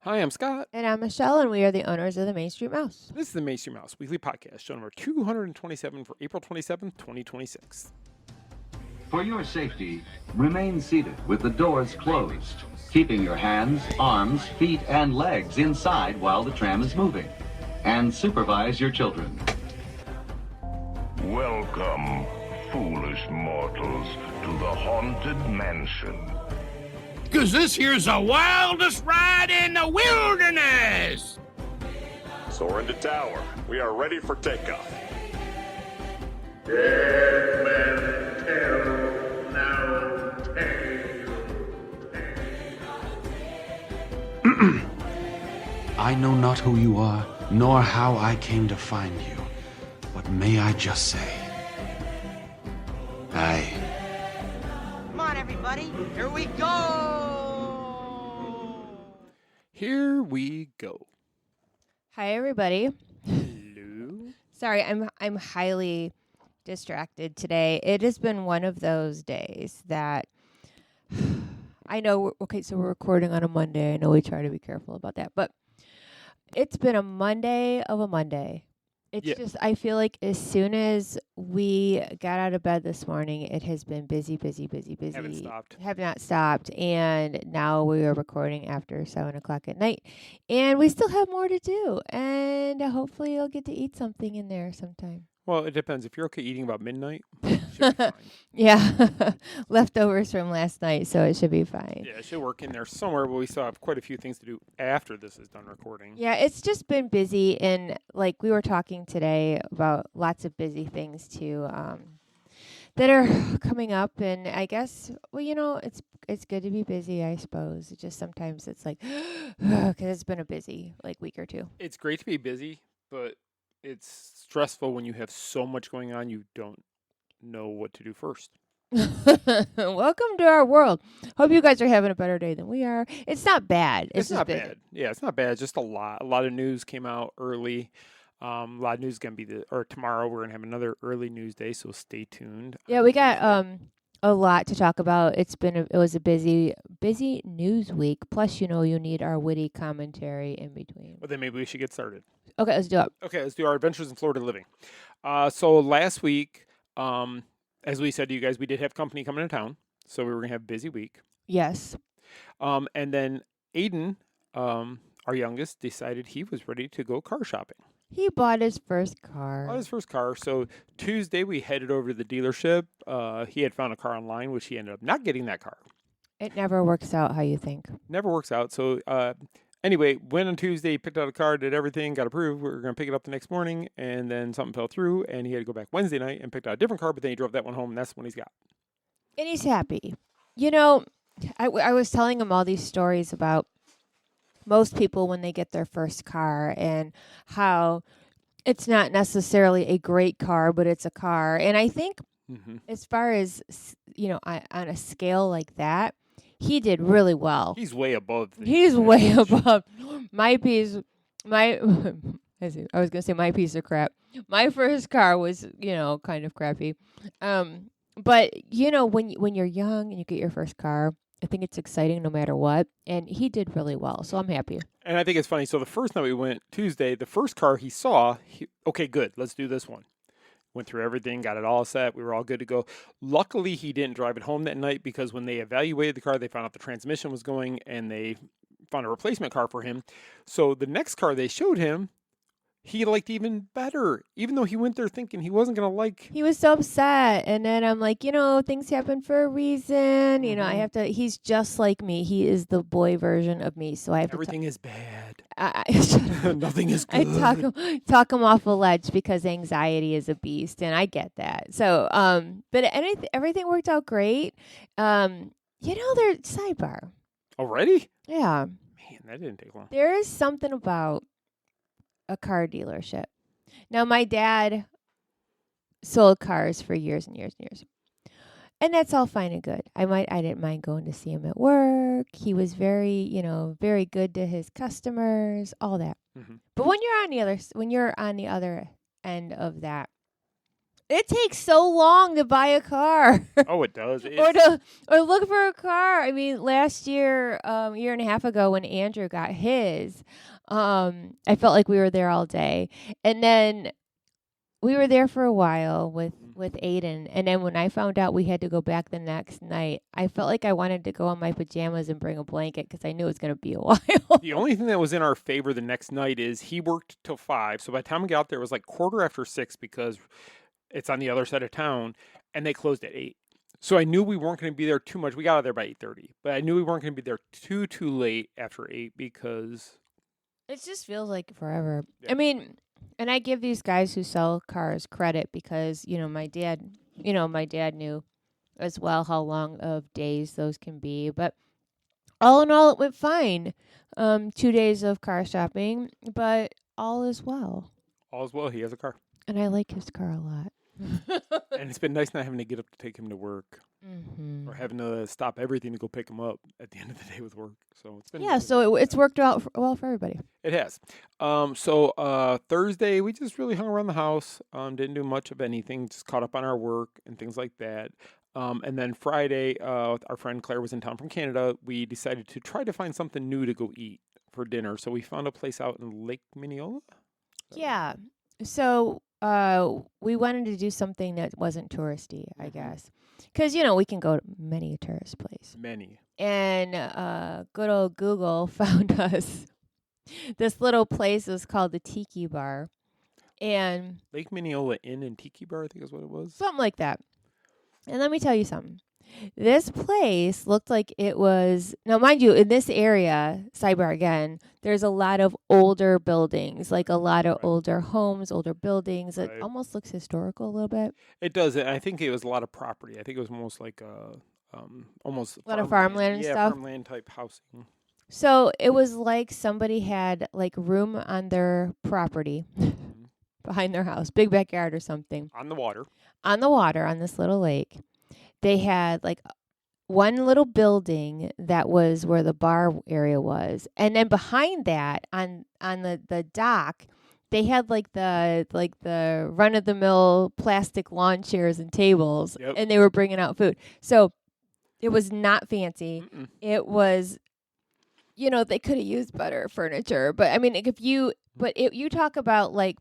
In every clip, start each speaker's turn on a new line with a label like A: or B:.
A: Hi, I'm Scott.
B: And I'm Michelle, and we are the owners of the Main Street Mouse.
A: This is the Main Street Mouse Weekly Podcast, show number 227 for April 27th, 2026.
C: For your safety, remain seated with the doors closed, keeping your hands, arms, feet, and legs inside while the tram is moving. And supervise your children.
D: Welcome, foolish mortals, to the Haunted Mansion.
E: 'Cause this here's the wildest ride in the wilderness!
F: Soar into tower. We are ready for takeoff.
G: Dead men tell no tale.
H: I know not who you are, nor how I came to find you. But may I just say,
I: Come on, everybody. Here we go.
A: Here we go.
B: Hi, everybody.
A: Hello.
B: Sorry, I'm highly distracted today. It has been one of those days that I know. Okay, so we're recording on a Monday. I know we try to be careful about that, but it's been a Monday of a Monday. It's just, I feel like as soon as we got out of bed this morning, it has been busy.
A: Haven't stopped.
B: Have not stopped. And now we are recording after 7 o'clock at night. And we still have more to do. And hopefully you'll get to eat something in there sometime.
A: Well, it depends. If you're okay eating about midnight, it should be fine.
B: Yeah. Leftovers from last night, so it should be fine.
A: Yeah, it should work in there somewhere, but we still have quite a few things to do after this is done recording.
B: Yeah, it's just been busy, and like we were talking today about lots of busy things too, that are coming up. And I guess, well, it's good to be busy, I suppose. It just sometimes it's like, because it's been a busy week or two.
A: It's great to be busy, but it's stressful when you have so much going on you don't know what to do first.
B: Welcome to our world. Hope you guys are having a better day than we are. It's not bad.
A: It's not
B: busy.
A: bad. Yeah, it's not bad. It's just a lot. A lot of news came out early. A lot of news is gonna be tomorrow. We're gonna have another early news day, so stay tuned.
B: Yeah, we got a lot to talk about. It was a busy news week. Plus, you need our witty commentary in between.
A: Well, then maybe we should get started.
B: Okay, let's do it.
A: Okay, let's do our adventures in Florida living. So last week, as we said to you guys, we did have company coming to town, so we were gonna have a busy week.
B: Yes.
A: And then Aiden, our youngest, decided he was ready to go car shopping.
B: He bought his first car.
A: Bought his first car. So Tuesday we headed over to the dealership. He had found a car online, which he ended up not getting that car.
B: It never works out how you think.
A: Never works out. So anyway, went on Tuesday, picked out a car, did everything, got approved. We were going to pick it up the next morning, and then something fell through, and he had to go back Wednesday night and picked out a different car, but then he drove that one home, and that's the one he's got.
B: And he's happy. I was telling him all these stories about most people when they get their first car and how it's not necessarily a great car, but it's a car. And I think as far as, on a scale like that, he did really well.
A: He's way above.
B: He's way above my piece. I was going to say my piece of crap. My first car was, kind of crappy. But, when you're young and you get your first car, I think it's exciting no matter what. And he did really well, so I'm happy.
A: And I think it's funny. So the first night we went, Tuesday, the first car he saw, okay, good, let's do this one. Went through everything, got it all set. We were all good to go. Luckily, he didn't drive it home that night because when they evaluated the car, they found out the transmission was going and they found a replacement car for him. So the next car they showed him, he liked even better, even though he went there thinking he wasn't going to like.
B: He was so upset. And then I'm like, things happen for a reason. He's just like me. He is the boy version of me. So I have
A: everything is bad.
B: Nothing
A: is good.
B: I talk him off a ledge because anxiety is a beast. And I get that. So, but everything worked out great. There's sidebar.
A: Already?
B: Yeah.
A: Man, that didn't take long.
B: There is something about a car dealership. Now, my dad sold cars for years and years and years. And that's all fine and good. I didn't mind going to see him at work. He was very, very good to his customers, all that. Mm-hmm. But when you're on the other end of that, It takes so long to buy a car.
A: Oh, it does.
B: or look for a car. I mean, last year, year and a half ago when Andrew got his, I felt like we were there all day. And then we were there for a while with Aiden, and then when I found out we had to go back the next night, I felt like I wanted to go in my pajamas and bring a blanket because I knew it was going to be a while.
A: The only thing that was in our favor the next night is he worked till 5, so by the time we got out there, it was like 6:15 because it's on the other side of town, and they closed at 8. So I knew we weren't going to be there too much. We got out there by 8:30, but I knew we weren't going to be there too late after 8 because
B: it just feels like forever.
A: Yeah.
B: I mean, and I give these guys who sell cars credit because, my dad knew as well how long of days those can be. But all in all, it went fine. 2 days of car shopping, but all is well.
A: all's well. He has a car.
B: And I like his car a lot.
A: And it's been nice not having to get up to take him to work
B: Mm-hmm.
A: or having to stop everything to go pick him up at the end of the day with work. So it's been
B: it's worked out well for everybody.
A: It has. So Thursday we just really hung around the house. Didn't do much of anything. Just caught up on our work and things like that. And then Friday, our friend Claire was in town from Canada. We decided to try to find something new to go eat for dinner. So we found a place out in Lake Minneola.
B: Yeah. So we wanted to do something that wasn't touristy, I guess. Because, we can go to many tourist places.
A: Many.
B: And good old Google found us this little place. It was called the Tiki Bar. And
A: Lake Minneola Inn and Tiki Bar, I think is what it was.
B: something like that. And let me tell you something. This place looked like it was, now mind you, in this area, sidebar again, there's a lot of older buildings, like a lot of older homes, older buildings. It almost looks historical a little bit.
A: It does. I think it was a lot of property. I think it was almost like almost
B: a lot of farmland and stuff.
A: Farmland type housing.
B: So it was like somebody had like room on their property behind their house, big backyard or something.
A: On the water.
B: On the water, on this little lake. They had like one little building that was where the bar area was. And then behind that on the dock, they had like the run of the mill plastic lawn chairs and tables, and they were bringing out food. So it was not fancy. It was, they could have used better furniture, but I mean, you talk about like,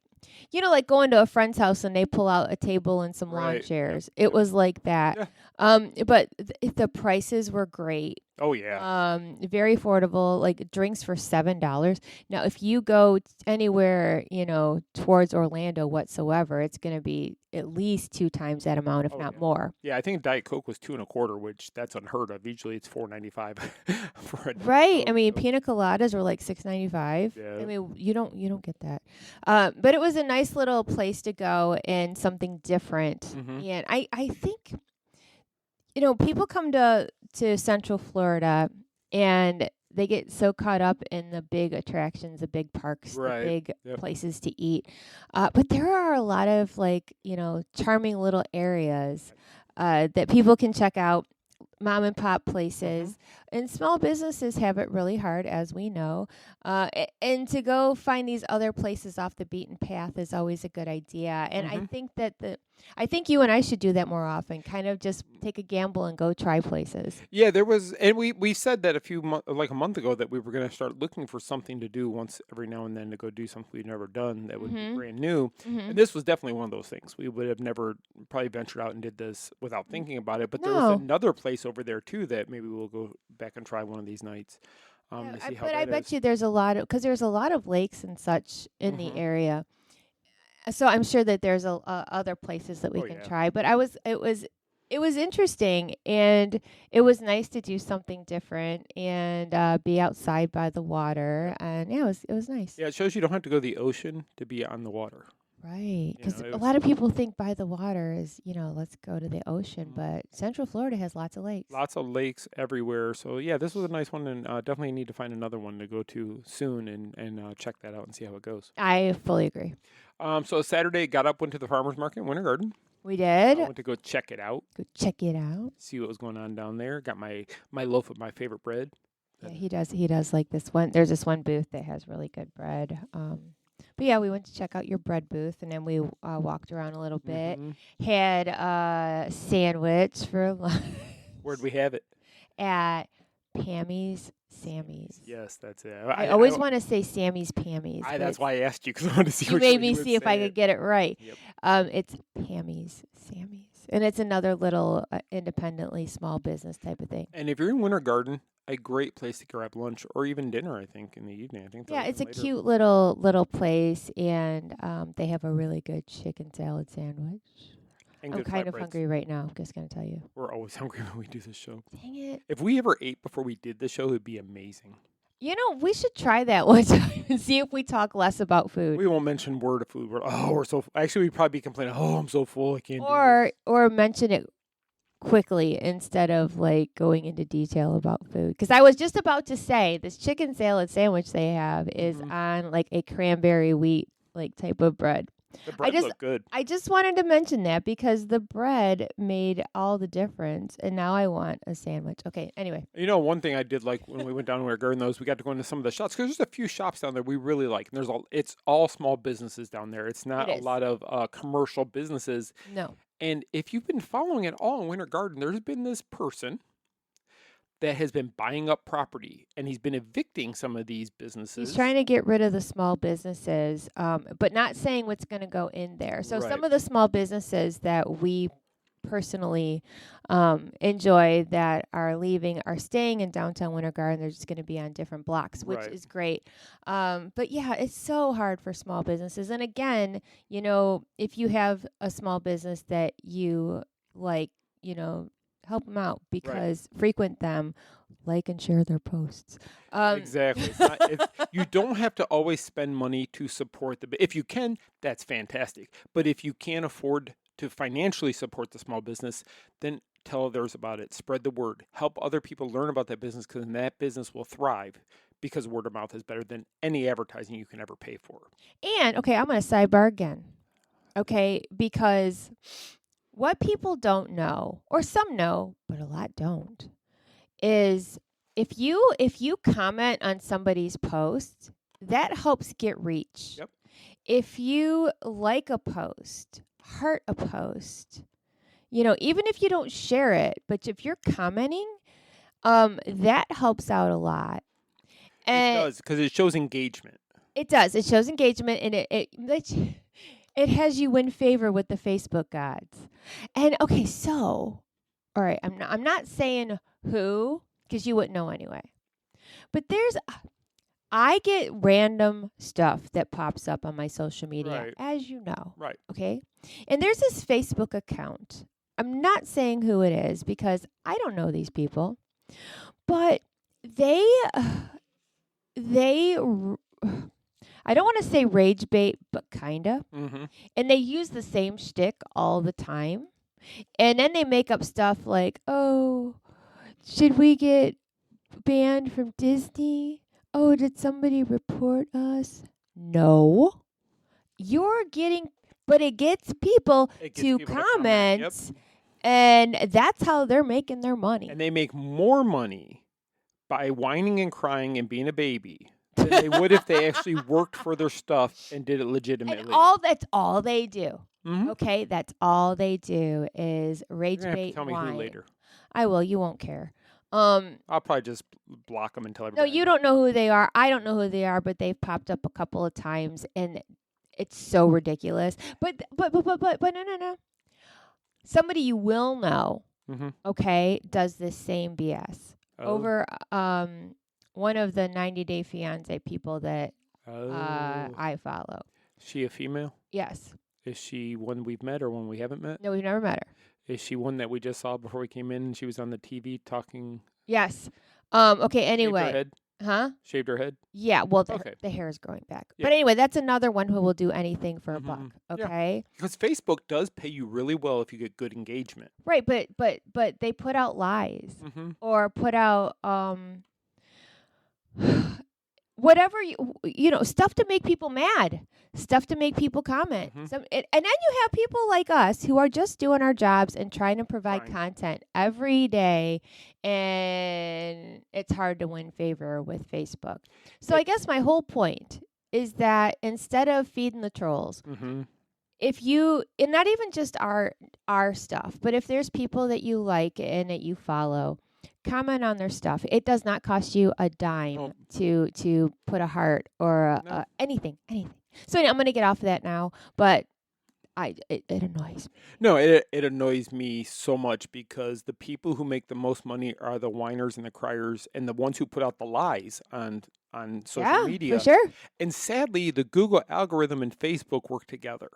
B: like going to a friend's house and they pull out a table and some lawn chairs. It was like that. Yeah. But the prices were great.
A: Oh, yeah.
B: Very affordable, like drinks for $7. Now, if you go anywhere, towards Orlando whatsoever, it's going to be at least 2 times that amount, if not more.
A: Yeah, I think Diet Coke was $2.25, which that's unheard of. Usually it's $4.95 for a
B: Right.
A: Coke,
B: I mean, pina coladas were like $6.95.
A: Yeah.
B: I mean, you don't get that. But it was a nice little place to go and something different.
A: Mm-hmm.
B: And I think, people come to Central Florida and they get so caught up in the big attractions, the big parks, the big places to eat. But there are a lot of charming little areas that people can check out, mom and pop places. And small businesses have it really hard, as we know. And to go find these other places off the beaten path is always a good idea. And I think I think you and I should do that more often, kind of just take a gamble and go try places.
A: Yeah, there was, and we said that a month ago that we were going to start looking for something to do once every now and then to go do something we've never done that would be brand new. And this was definitely one of those things. We would have never probably ventured out and did this without thinking about it. But there was another place over there too that maybe we'll go back and try one of these nights. To see how
B: I bet you there's a lot of, because there's a lot of lakes and such in the area. So I'm sure that there's other places that we can try. But it was interesting, and it was nice to do something different and be outside by the water. And it was nice.
A: Yeah, it shows you don't have to go to the ocean to be on the water.
B: Right, because a lot of people think by the water is, let's go to the ocean, but Central Florida has lots of lakes.
A: Lots of lakes everywhere. So, yeah, this was a nice one, and definitely need to find another one to go to soon and check that out and see how it goes.
B: I fully agree.
A: So Saturday, got up, went to the farmer's market in Winter Garden.
B: We did.
A: Went to go check it out.
B: Go check it out.
A: See what was going on down there. Got my loaf of my favorite bread.
B: Yeah, he does like this one. There's this one booth that has really good bread. But yeah, we went to check out your bread booth, and then we walked around a little bit.
A: Mhm.
B: Had a sandwich for lunch
A: Where'd we have it?
B: at Sammy's.
A: Yes, that's it.
B: I always want to say Sammy's Pammy's. but
A: That's
B: it's-
A: why I asked you because I wanted to see.
B: You
A: which
B: made
A: way
B: me
A: you would
B: see if I
A: say
B: could
A: it.
B: get it right.
A: Yep.
B: It's Sammy's, and it's another little independently small business type of thing.
A: And if you're in Winter Garden, a great place to grab lunch or even dinner. I think in the evening. I think.
B: Yeah,
A: they're
B: it's a
A: open later.
B: cute little place, and they have a really good chicken salad sandwich.
A: And
B: I'm
A: good
B: kind of
A: flatbreads.
B: hungry right now. I'm just gonna tell you.
A: We're always hungry when we do this show.
B: Dang it!
A: If we ever ate before we did the show, it'd be amazing.
B: You know, we should try that one time and see if we talk less about food.
A: We won't mention word of food. We're so. Actually, we'd probably be complaining. Oh, I'm so full. I can't. do this."
B: Or mention it quickly instead of like going into detail about food. Because I was just about to say this chicken salad sandwich they have is on like a cranberry wheat like type of bread.
A: The bread looked good.
B: I just wanted to mention that because the bread made all the difference, and now I want a sandwich. Okay, anyway.
A: You know, one thing I did like when we went down to Winter Garden, we got to go into some of the shops because there's a few shops down there we really like. And it's all small businesses down there. It's not a lot of commercial businesses.
B: No.
A: And if you've been following it all in Winter Garden, there's been this person that has been buying up property, and he's been evicting some of these businesses.
B: He's trying to get rid of the small businesses, but not saying what's going to go in there. So
A: Right.
B: some of the small businesses that we personally enjoy that are leaving are staying in downtown Winter Garden. They're just going to be on different blocks, which
A: Right.
B: is great. But yeah, it's so hard for small businesses. And again, you know, if you have a small business that you like, you know, help them out because frequent them, like and share their posts.
A: Exactly. You don't have to always spend money to support if you can, that's fantastic. But if you can't afford to financially support the small business, then tell others about it. Spread the word. Help other people learn about that business because that business will thrive because word of mouth is better than any advertising you can ever pay for.
B: And, okay, I'm going to sidebar again. Okay, because what people don't know, or some know, but a lot don't, is if you comment on somebody's post, that helps get reach.
A: Yep.
B: If you like a post, heart a post, you know, even if you don't share it, but if you're commenting, that helps out a lot. And
A: it does because it shows engagement.
B: It does. It shows engagement, and it has you win favor with the Facebook gods. And okay, so all right, I'm not saying who because you wouldn't know anyway. But I get random stuff that pops up on my social media, as you know.
A: Right.
B: Okay? And there's this Facebook account. I'm not saying who it is because I don't know these people. But they I don't want to say rage bait, but kinda.
A: Mm-hmm.
B: And they use the same shtick all the time. And then they make up stuff like, oh, should we get banned from Disney? Oh, did somebody report us? No. But it gets people to comment.
A: Yep.
B: And that's how they're making their money.
A: And they make more money by whining and crying and being a baby than they would if they actually worked for their stuff and did it legitimately.
B: And that's all they do.
A: Mm-hmm.
B: Okay, that's all they do is rage
A: You're gonna have to
B: bait.
A: tell me
B: whine.
A: who later.
B: I will. You won't care.
A: I'll probably just block them and tell
B: No,
A: everybody.
B: you don't know who they are. I don't know who they are, but they've popped up a couple of times, and it's so ridiculous. But no. Somebody you will know, okay, does this same BS over one of the 90-Day Fiancé people that I follow.
A: Is she a female?
B: Yes.
A: Is she one we've met or one we haven't met?
B: No, we've never met her.
A: Is she one that we just saw before we came in and she was on the TV talking?
B: Yes. Okay, anyway.
A: Shaved her head?
B: Huh?
A: Shaved her head?
B: Yeah, well, the hair is growing back.
A: Yeah.
B: But anyway, that's another one who will do anything for a buck, okay?
A: Yeah. Because Facebook does pay you really well if you get good engagement.
B: Right, but they put out lies or put out whatever you know, stuff to make people mad, stuff to make people comment. And then you have people like us who are just doing our jobs and trying to provide content every day, and it's hard to win favor with Facebook. So I guess my whole point is that instead of feeding the trolls, if you, and not even just our stuff, but if there's people that you like and that you follow, comment on their stuff. It does not cost you a dime to put a heart or anything. So anyway, I'm going to get off of that now, but it annoys me.
A: No, it annoys me so much because the people who make the most money are the whiners and the criers and the ones who put out the lies on social media.
B: For sure.
A: And sadly, the Google algorithm and Facebook work together.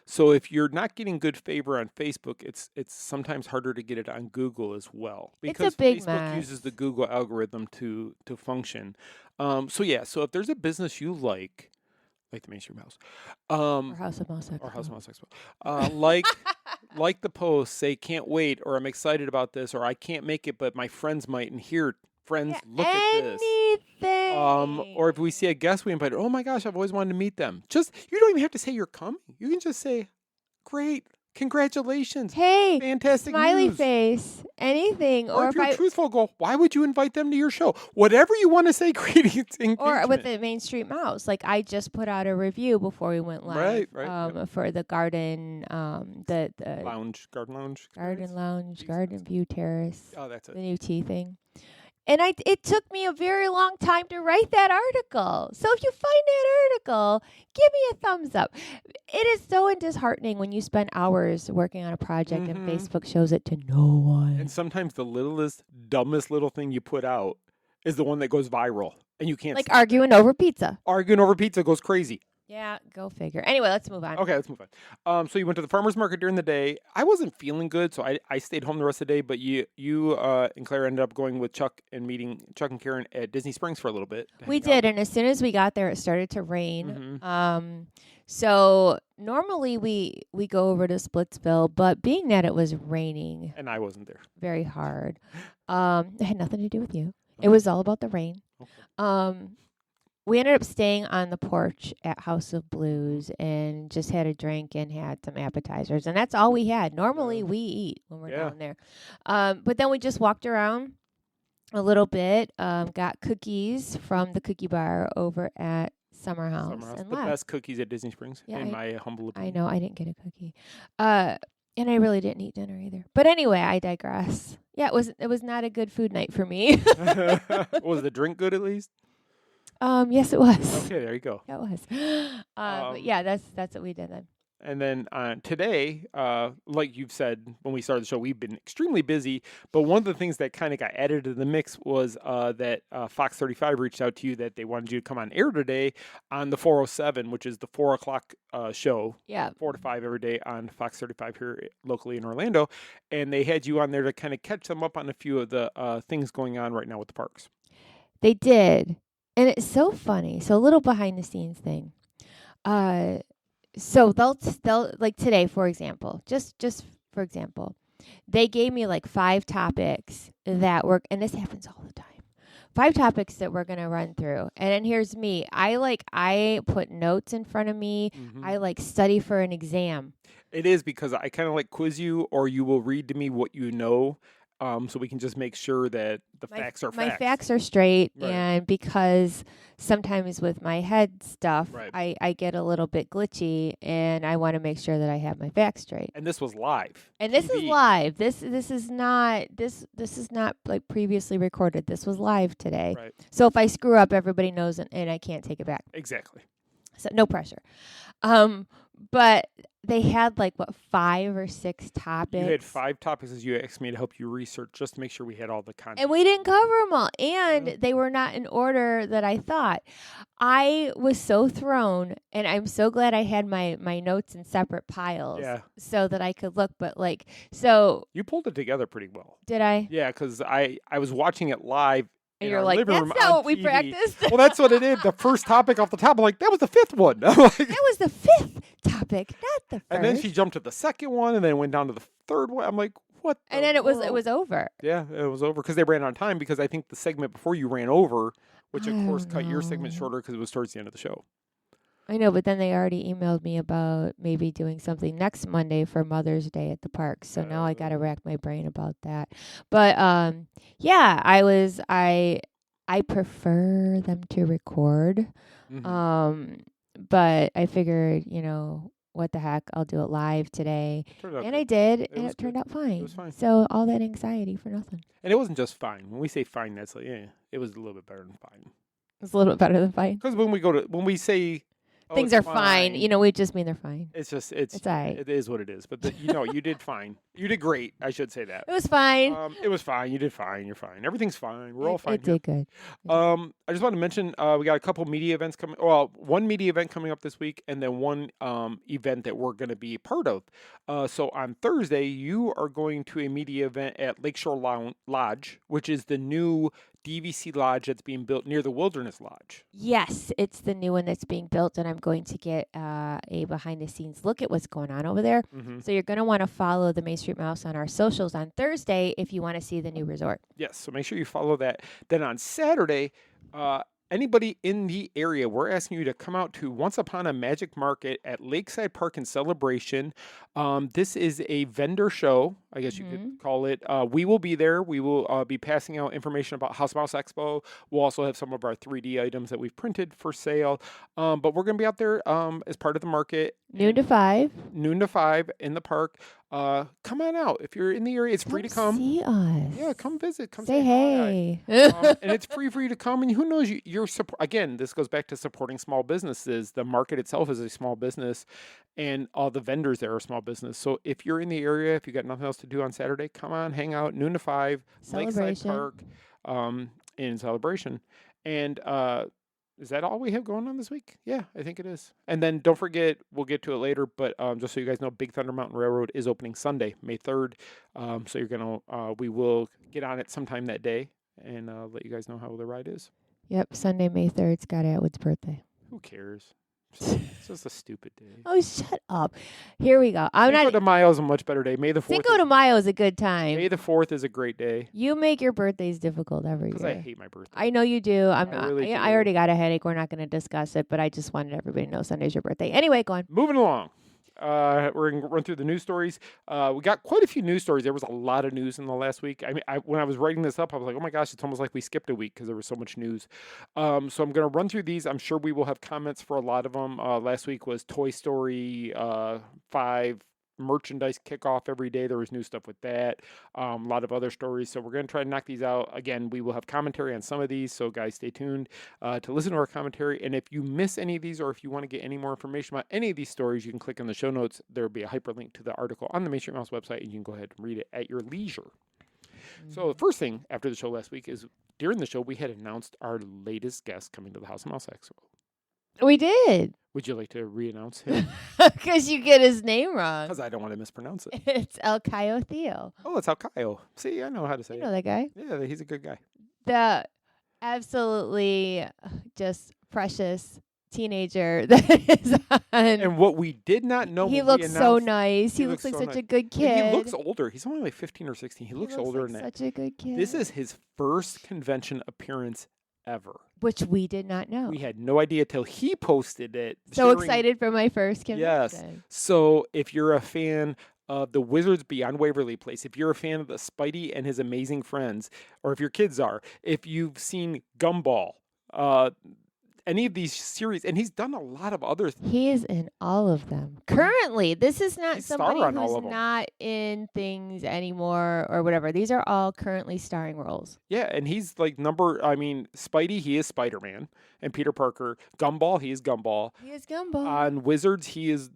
A: So if you're not getting good favor on Facebook, it's sometimes harder to get it on Google as well, because
B: it's a big
A: Facebook
B: mess.
A: uses the Google algorithm to function. So if there's a business you like the Mainstream House,
B: Or House of Mouse
A: Expo, like the post, say can't wait, or I'm excited about this, or I can't make it, but my friends might, and here friends look at this.
B: Anything.
A: Or if we see a guest we invited, oh my gosh, I've always wanted to meet them. Just, you don't even have to say you're coming. You can just say, great, congratulations.
B: Hey,
A: fantastic
B: smiley
A: news.
B: face, anything.
A: Or if you're truthful, go, why would you invite them to your show? Whatever you want to say, greetings.
B: Or with the Main Street Mouse. Like, I just put out a review before we went live.
A: Right.
B: For the garden, the
A: Garden Lounge.
B: Garden View Terrace.
A: Oh, that's it.
B: The new tea thing. And it took me a very long time to write that article. So if you find that article, give me a thumbs up. It is so disheartening when you spend hours working on a project and Facebook shows it to no one.
A: And sometimes the littlest, dumbest little thing you put out is the one that goes viral. And you can't...
B: Like arguing over pizza.
A: Arguing over pizza goes crazy.
B: Yeah, go figure. Anyway, let's move on.
A: Okay, let's move on. So you went to the farmer's market during the day. I wasn't feeling good, so I stayed home the rest of the day. But you and Claire ended up going with Chuck and meeting Chuck and Karen at Disney Springs for a little bit.
B: We did, and as soon as we got there, it started to rain. So normally we go over to Splitsville, but being that it was raining,
A: and I wasn't there,
B: very hard. It had nothing to do with you. It was all about the rain.
A: Okay.
B: We ended up staying on the porch at House of Blues and just had a drink and had some appetizers. And that's all we had. Normally we eat when we're down there. But then we just walked around a little bit, got cookies from the cookie bar over at Summer House. And
A: the
B: left.
A: best cookies at Disney Springs, in my humble opinion.
B: I know, I didn't get a cookie. And I really didn't eat dinner either. But anyway, I digress. Yeah, it was not a good food night for me.
A: Was the drink good at least?
B: Yes, it was.
A: Okay, there you go.
B: Yeah, it was. But yeah, that's what we did then.
A: And then today, like you've said when we started the show, we've been extremely busy. But one of the things that kind of got added to the mix was that Fox 35 reached out to you that they wanted you to come on air today on the 407, which is the 4 o'clock show.
B: Yeah.
A: 4 to 5 every day on Fox 35 here locally in Orlando. And they had you on there to kind of catch them up on a few of the things going on right now with the parks.
B: They did. And it's so funny. So a little behind the scenes thing. So they'll like today, for example, just for example, they gave me like 5 topics that were, and this happens all the time, 5 topics that we're going to run through. And then here's me. I put notes in front of me. I study for an exam.
A: It is because I kind of quiz you, or you will read to me what you know. So we can just make sure that the facts are facts.
B: My facts are straight,
A: right.
B: And because sometimes with my head stuff,
A: right.
B: I get a little bit glitchy, and I want to make sure that I have my facts straight.
A: And this was live.
B: And this is live. This is not like previously recorded. This was live today.
A: Right.
B: So if I screw up, everybody knows, and I can't take it back.
A: Exactly.
B: So no pressure. But they had 5 or 6 topics.
A: You had 5 topics as you asked me to help you research just to make sure we had all the content.
B: And we didn't cover them all. And they were not in order that I thought. I was so thrown, and I'm so glad I had my notes in separate piles so that I could look. But so.
A: You pulled it together pretty well.
B: Did I?
A: Yeah, because I was watching it live.
B: And you're like, that's not what we practiced.
A: Well, that's what it is. The first topic off the top, I'm like, that was the 5th one.
B: That was the 5th topic, not the first.
A: And then she jumped to the 2nd one, and then went down to the 3rd one. I'm like, what?
B: And then it was over.
A: Yeah, it was over because they ran out of time. Because I think the segment before you ran over, which of course cut your segment shorter because it was towards the end of the show.
B: I know, but then they already emailed me about maybe doing something next Monday for Mother's Day at the park. So now I got to rack my brain about that. But yeah, I prefer them to record But I figured, what the heck, I'll do it live today. And I did, and it turned out fine.
A: It was fine.
B: So all that anxiety for nothing.
A: And it wasn't just fine. When we say fine, that's like, it was a little bit better than fine.
B: It's a little bit better than fine.
A: Because when we say
B: things are fine, we just mean they're fine.
A: it's all right. It is what it is. But you did fine. You did great. I should say that.
B: It was fine.
A: It was fine. You did fine. You're fine. Everything's fine. We're all fine.
B: It did good.
A: I just want to mention we got a couple media events coming. Well, one media event coming up this week, and then one event that we're going to be part of. So on Thursday, you are going to a media event at Lakeshore Lodge, which is the new DVC lodge that's being built near the Wilderness Lodge.
B: Yes, it's the new one that's being built, and I'm going to get a behind-the-scenes look at what's going on over there. So you're going to want to follow the Main Street Mouse on our socials on Thursday if you want to see the new resort.
A: Yes, so make sure you follow that. Then on Saturday, anybody in the area, we're asking you to come out to Once Upon a Magic Market at Lakeside Park in Celebration. This is a vendor show, I guess you could call it. We will be there. We will be passing out information about House Mouse Expo. We'll also have some of our 3D items that we've printed for sale. But we're going to be out there as part of the market.
B: Noon to 5.
A: Noon to 5 in the park. Come on out. If you're in the area, it's free to come.
B: See us.
A: Yeah, come visit. Come
B: say hey.
A: And it's free for you to come. And who knows, you're again, this goes back to supporting small businesses. The market itself is a small business, and all the vendors there are small business. So if you're in the area, if you got nothing else to do on Saturday, come on, hang out, noon to 5, Lakeside Park, in Celebration. And is that all we have going on this week? Yeah, I think it is. And then don't forget, we'll get to it later, but just so you guys know, Big Thunder Mountain Railroad is opening Sunday, May 3rd. So you're gonna, we will get on it sometime that day and let you guys know how the ride is.
B: Yep, Sunday, May 3rd, Scott Atwood's birthday.
A: Who cares? It's just a stupid day.
B: Oh, shut up. Here we go.
A: Cinco de Mayo is a much better day. May the 4th.
B: Cinco de Mayo is a good time.
A: May the 4th is a great day.
B: You make your birthdays difficult every year.
A: Because I hate my birthday.
B: I know you do. I
A: really
B: I already got a headache. We're not going to discuss it, but I just wanted everybody to know Sunday's your birthday. Anyway, go on.
A: Moving along. We're going to run through the news stories. We got quite a few news stories. There was a lot of news in the last week. I mean, when I was writing this up, I was like, oh my gosh, it's almost like we skipped a week because there was so much news. So I'm going to run through these. I'm sure we will have comments for a lot of them. Last week was Toy Story 5 merchandise kickoff every day. There was new stuff with that. A lot of other stories. So we're going to try to knock these out. Again, we will have commentary on some of these. So guys, stay tuned to listen to our commentary. And if you miss any of these, or if you want to get any more information about any of these stories, you can click on the show notes. There will be a hyperlink to the article on the Main Street Mouse website, and you can go ahead and read it at your leisure. So the first thing after the show last week is during the show, we had announced our latest guest coming to the House of Mouse Expo.
B: We did.
A: Would you like to re-announce him?
B: Because you get his name wrong.
A: Because I don't want to mispronounce it.
B: It's El Cayo Theo.
A: Oh, it's El Cayo. See, I know how to say it.
B: You know that guy?
A: Yeah, he's a good guy.
B: The absolutely just precious teenager that is on.
A: And what we did not know,
B: he looks so nice. He looks like
A: so
B: such
A: nice.
B: a good kid.
A: And he looks older. He's only like 15 or 16. He looks older
B: like
A: than that.
B: Such a good kid.
A: This is his first convention appearance ever.
B: Which we did not know.
A: We had no idea till he posted it.
B: So excited for my first convention.
A: Yes. So if you're a fan of the Wizards Beyond Waverly Place, if you're a fan of the Spidey and His Amazing Friends, or if your kids are, if you've seen Gumball, any of these series, and he's done a lot of other things.
B: He is in all of them. Currently, this is not
A: He's
B: somebody
A: star on
B: who's
A: all of them.
B: not in things anymore or whatever. These are all currently starring roles.
A: Yeah, and he's like Spidey, he is Spider-Man, and Peter Parker. Gumball, he is Gumball.
B: He is Gumball.
A: On Wizards, he is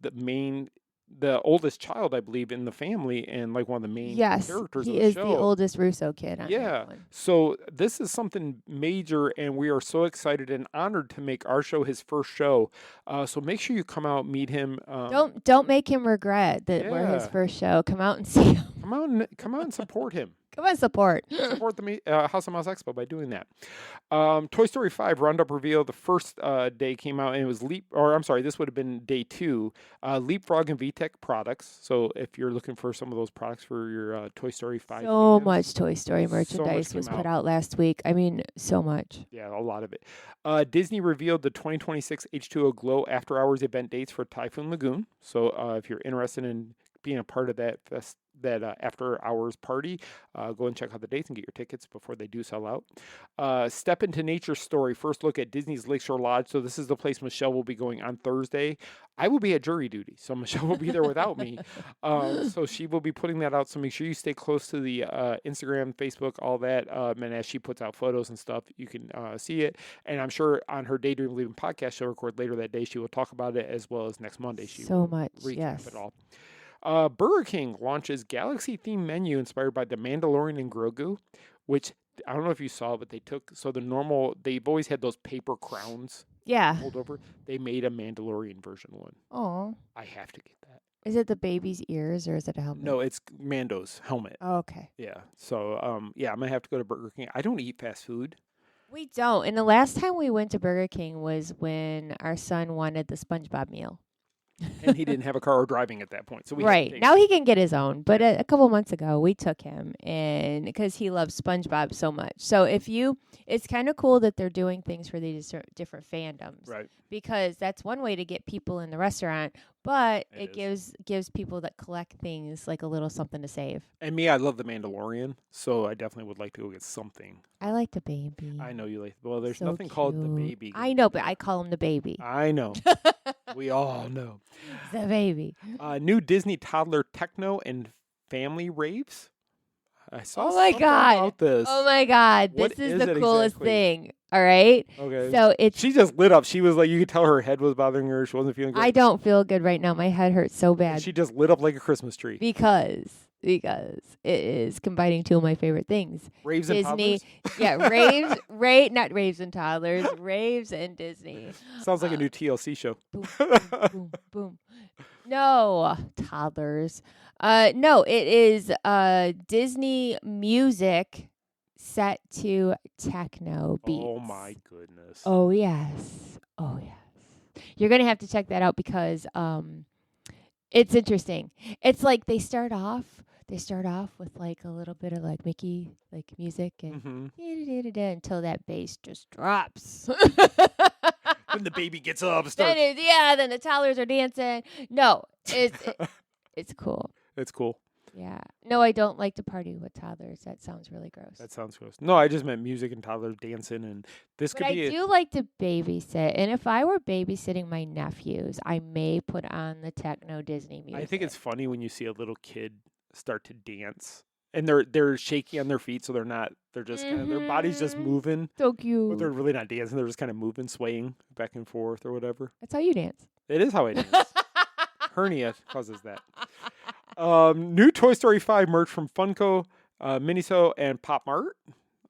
A: the oldest child, I believe, in the family, and like one of the main characters of the show.
B: He is the oldest Russo kid on
A: yeah.
B: that one.
A: So this is something major, and we are so excited and honored to make our show his first show. So make sure you come out, meet him.
B: Don't make him regret that we're his first show. Come out and see him.
A: Come out and support him.
B: Come on, support
A: the House of Mouse Expo by doing that. Toy Story 5 Roundup Reveal. The first day came out, and it was this would have been day 2. Leapfrog and VTech products. So if you're looking for some of those products for your Toy Story 5
B: so
A: fans,
B: much Toy Story merchandise was put out last week. I mean, so much.
A: Yeah, a lot of it. Disney revealed the 2026 H2O Glow After Hours event dates for Typhoon Lagoon. So if you're interested in being a part of that that after hours party. Go and check out the dates and get your tickets before they do sell out. Step into Nature Story. First look at Disney's Lakeshore Lodge. So this is the place Michelle will be going on Thursday. I will be at jury duty, so Michelle will be there without me. So she will be putting that out. So make sure you stay close to the Instagram, Facebook, all that. And as she puts out photos and stuff, you can see it. And I'm sure on her Daydream Leaving podcast she'll record later that day, she will talk about it, as well as next Monday she
B: So
A: will
B: much,
A: recap
B: yes.
A: it all. Burger King launches Galaxy-themed menu inspired by The Mandalorian and Grogu, which I don't know if you saw, but they took, so they've always had those paper crowns
B: Yeah.
A: pulled over. They made a Mandalorian version one.
B: Oh.
A: I have to get that.
B: Is it the baby's ears or is it a helmet?
A: No, it's Mando's helmet.
B: Oh, okay.
A: Yeah. So, I'm going to have to go to Burger King. I don't eat fast food.
B: We don't. And the last time we went to Burger King was when our son wanted the SpongeBob meal.
A: And he didn't have a car or driving at that point. So we had to
B: Right.
A: take
B: Now he can get his own. But a couple months ago, we took him and because he loves SpongeBob so much. So it's kind of cool that they're doing things for these different fandoms.
A: Right.
B: Because that's one way to get people in the restaurant, but it
A: is.
B: gives people that collect things like a little something to save.
A: And me, I love The Mandalorian, so I definitely would like to go get something.
B: I like the baby.
A: I know you like, well, there's
B: So
A: nothing called The
B: cute.
A: Baby.
B: I know, but I call him the baby.
A: I know. We all know.
B: The baby.
A: New Disney toddler techno and family raves. I saw
B: Oh my
A: something
B: God.
A: about this.
B: Oh my God.
A: What
B: This is
A: is
B: the
A: it
B: coolest
A: exactly?
B: thing. All right.
A: Okay.
B: So it's
A: She just lit up. She was like, you could tell her head was bothering her. She wasn't feeling good.
B: I don't feel good right now. My head hurts so
A: And
B: bad
A: she just lit up like a Christmas tree.
B: because it is combining two of my favorite things.
A: Raves and
B: Disney,
A: toddlers?
B: yeah, not raves and toddlers, raves and Disney.
A: Sounds like a new TLC show.
B: Boom, boom, boom, boom. No, toddlers. No, it is Disney music set to techno beats.
A: Oh my goodness.
B: Oh yes. Oh yes. You're gonna have to check that out because it's interesting. It's like they start off with like a little bit of like Mickey like music and until that bass just drops.
A: When the baby gets up,
B: Then the toddlers are dancing. No, it's cool.
A: It's cool.
B: Yeah. No, I don't like to party with toddlers. That sounds really gross.
A: That sounds gross. No, I just meant music and toddlers dancing, and this
B: But
A: could be.
B: I do like to babysit, and if I were babysitting my nephews, I may put on the techno Disney music.
A: I think it's funny when you see a little kid start to dance, and they're shaky on their feet, so they're just kind of their body's just moving,
B: so
A: but
B: cute.
A: they're really not dancing. They're just kind of moving, swaying back and forth or whatever.
B: That's how you dance.
A: It is how I dance. Hernia causes that. New Toy Story 5 merch from Funko, Miniso, and Pop Mart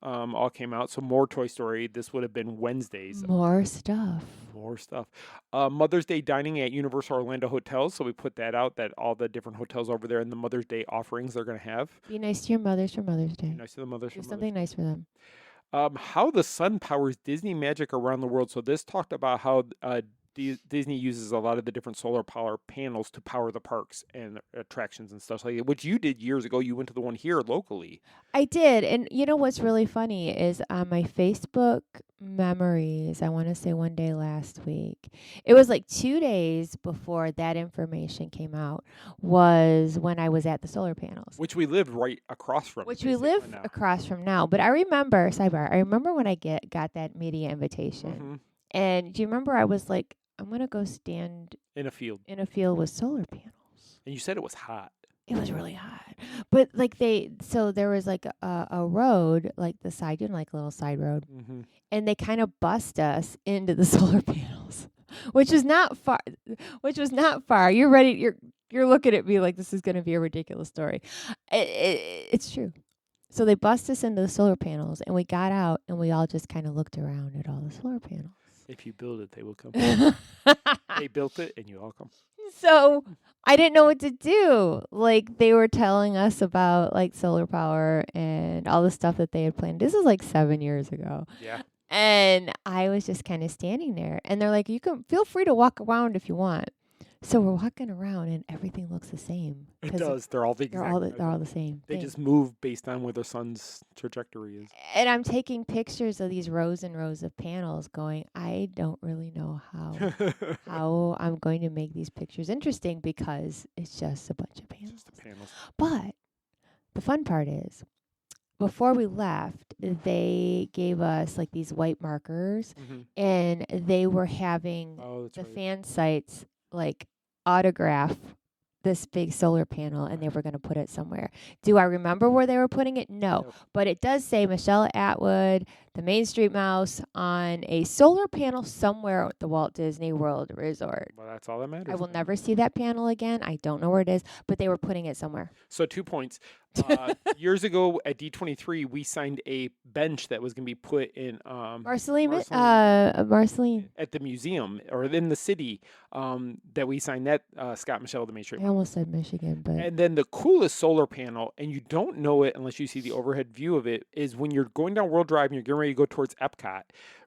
A: all came out. So more Toy Story. This would have been Wednesdays.
B: More stuff.
A: More stuff. Mother's Day dining at Universal Orlando Hotels. So we put that out, that all the different hotels over there and the Mother's Day offerings they're going to have.
B: Be nice to your mothers for Mother's Day.
A: Be nice to the mothers.
B: Do
A: for
B: something nice for them.
A: How the sun powers Disney magic around the world. So this talked about how Disney uses a lot of the different solar power panels to power the parks and attractions and stuff like that, which you did years ago. You went to the one here locally.
B: I did. And you know what's really funny is on my Facebook memories, I want to say one day last week, it was like 2 days before that information came out, was when I was at the solar panels.
A: Which we live right across from.
B: Which we live
A: now.
B: across from now. But I remember, sidebar, I remember when I got that media invitation.
A: Mm-hmm.
B: And do you remember I was like, I'm going to go stand
A: In a field.
B: with solar panels.
A: And you said it was hot.
B: It was really hot. But like so there was like a road, like the side, like a little side road.
A: Mm-hmm.
B: And they kind of bust us into the solar panels, which was not far. You're ready. You're looking at me like this is going to be a ridiculous story. It's true. So they bust us into the solar panels and we got out and we all just kind of looked around at all the solar panels.
A: If you build it, they will come. They built it, and you all come.
B: So I didn't know what to do. Like they were telling us about like solar power and all the stuff that they had planned. This is like 7 years ago.
A: Yeah.
B: And I was just kind of standing there. And they're like, you can feel free to walk around if you want. So we're walking around and everything looks the same.
A: It does. They're all the
B: They're all the same.
A: They
B: thing.
A: just move based on where the sun's trajectory is.
B: And I'm taking pictures of these rows and rows of panels going, I don't really know how I'm going to make these pictures interesting because it's just a bunch of panels.
A: panels.
B: But the fun part is, before we left, they gave us like these white markers, and they were having the fan sites like autograph this big solar panel, and they were going to put it somewhere. Do I remember where they were putting it? No. But it does say Michelle Atwood, the Main Street Mouse, on a solar panel somewhere at the Walt Disney World Resort.
A: Well, that's all that matters.
B: I will never see that panel again. I don't know where it is, but they were putting it somewhere.
A: So 2 points. Years ago at D23, we signed a bench that was going to be put in
B: Marceline
A: at the museum or in the city. That we signed that Scott Michelle the Main Street.
B: I almost said Michigan, but
A: and then the coolest solar panel, and you don't know it unless you see the overhead view of it, is when you're going down World Drive and you're getting ready to go towards Epcot.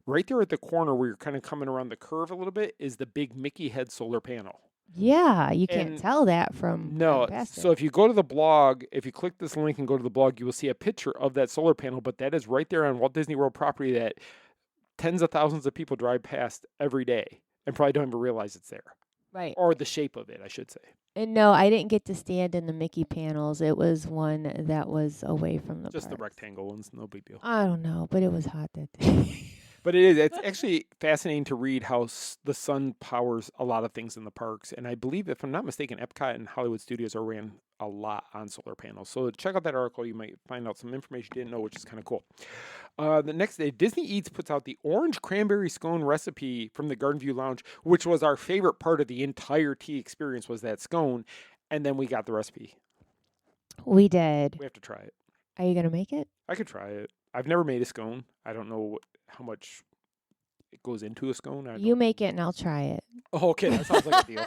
A: Right there at the corner where you're kind of coming around the curve a little bit is the big Mickey head solar panel.
B: Yeah, you can't tell that from
A: So if you go to the blog, if you click this link and go to the blog, you will see a picture of that solar panel, but that is right there on Walt Disney World property that tens of thousands of people drive past every day and probably don't even realize it's there.
B: Right.
A: Or the shape of it, I should say.
B: And no, I didn't get to stand in the Mickey panels. It was one that was away from the
A: Just
B: parks.
A: the rectangle ones, no big deal.
B: I don't know, but it was hot that day.
A: But it is. It's actually fascinating to read how the sun powers a lot of things in the parks. And I believe, if I'm not mistaken, Epcot and Hollywood Studios are ran a lot on solar panels. So check out that article. You might find out some information you didn't know, which is kind of cool. The next day, Disney Eats puts out the orange cranberry scone recipe from the Garden View Lounge, which was our favorite part of the entire tea experience, was that scone. And then we got the recipe.
B: We did.
A: We have to try it.
B: Are you going to make it?
A: I could try it. I've never made a scone. I don't know how much it goes into a scone.
B: You make it and I'll try it.
A: Oh, okay. That sounds like a deal.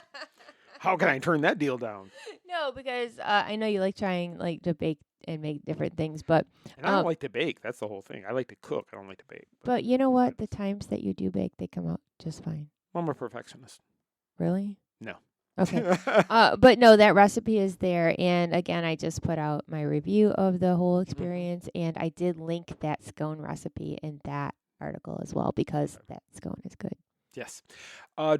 A: How can I turn that deal down?
B: No, because I know you like trying to bake and make different things, but
A: and I don't like to bake. That's the whole thing. I like to cook. I don't like to bake.
B: But you know what? The times that you do bake, they come out just fine.
A: I'm a perfectionist.
B: Really?
A: No.
B: Okay. But no, that recipe is there. And again, I just put out my review of the whole experience, and I did link that scone recipe in that article as well, because that scone is good.
A: Yes.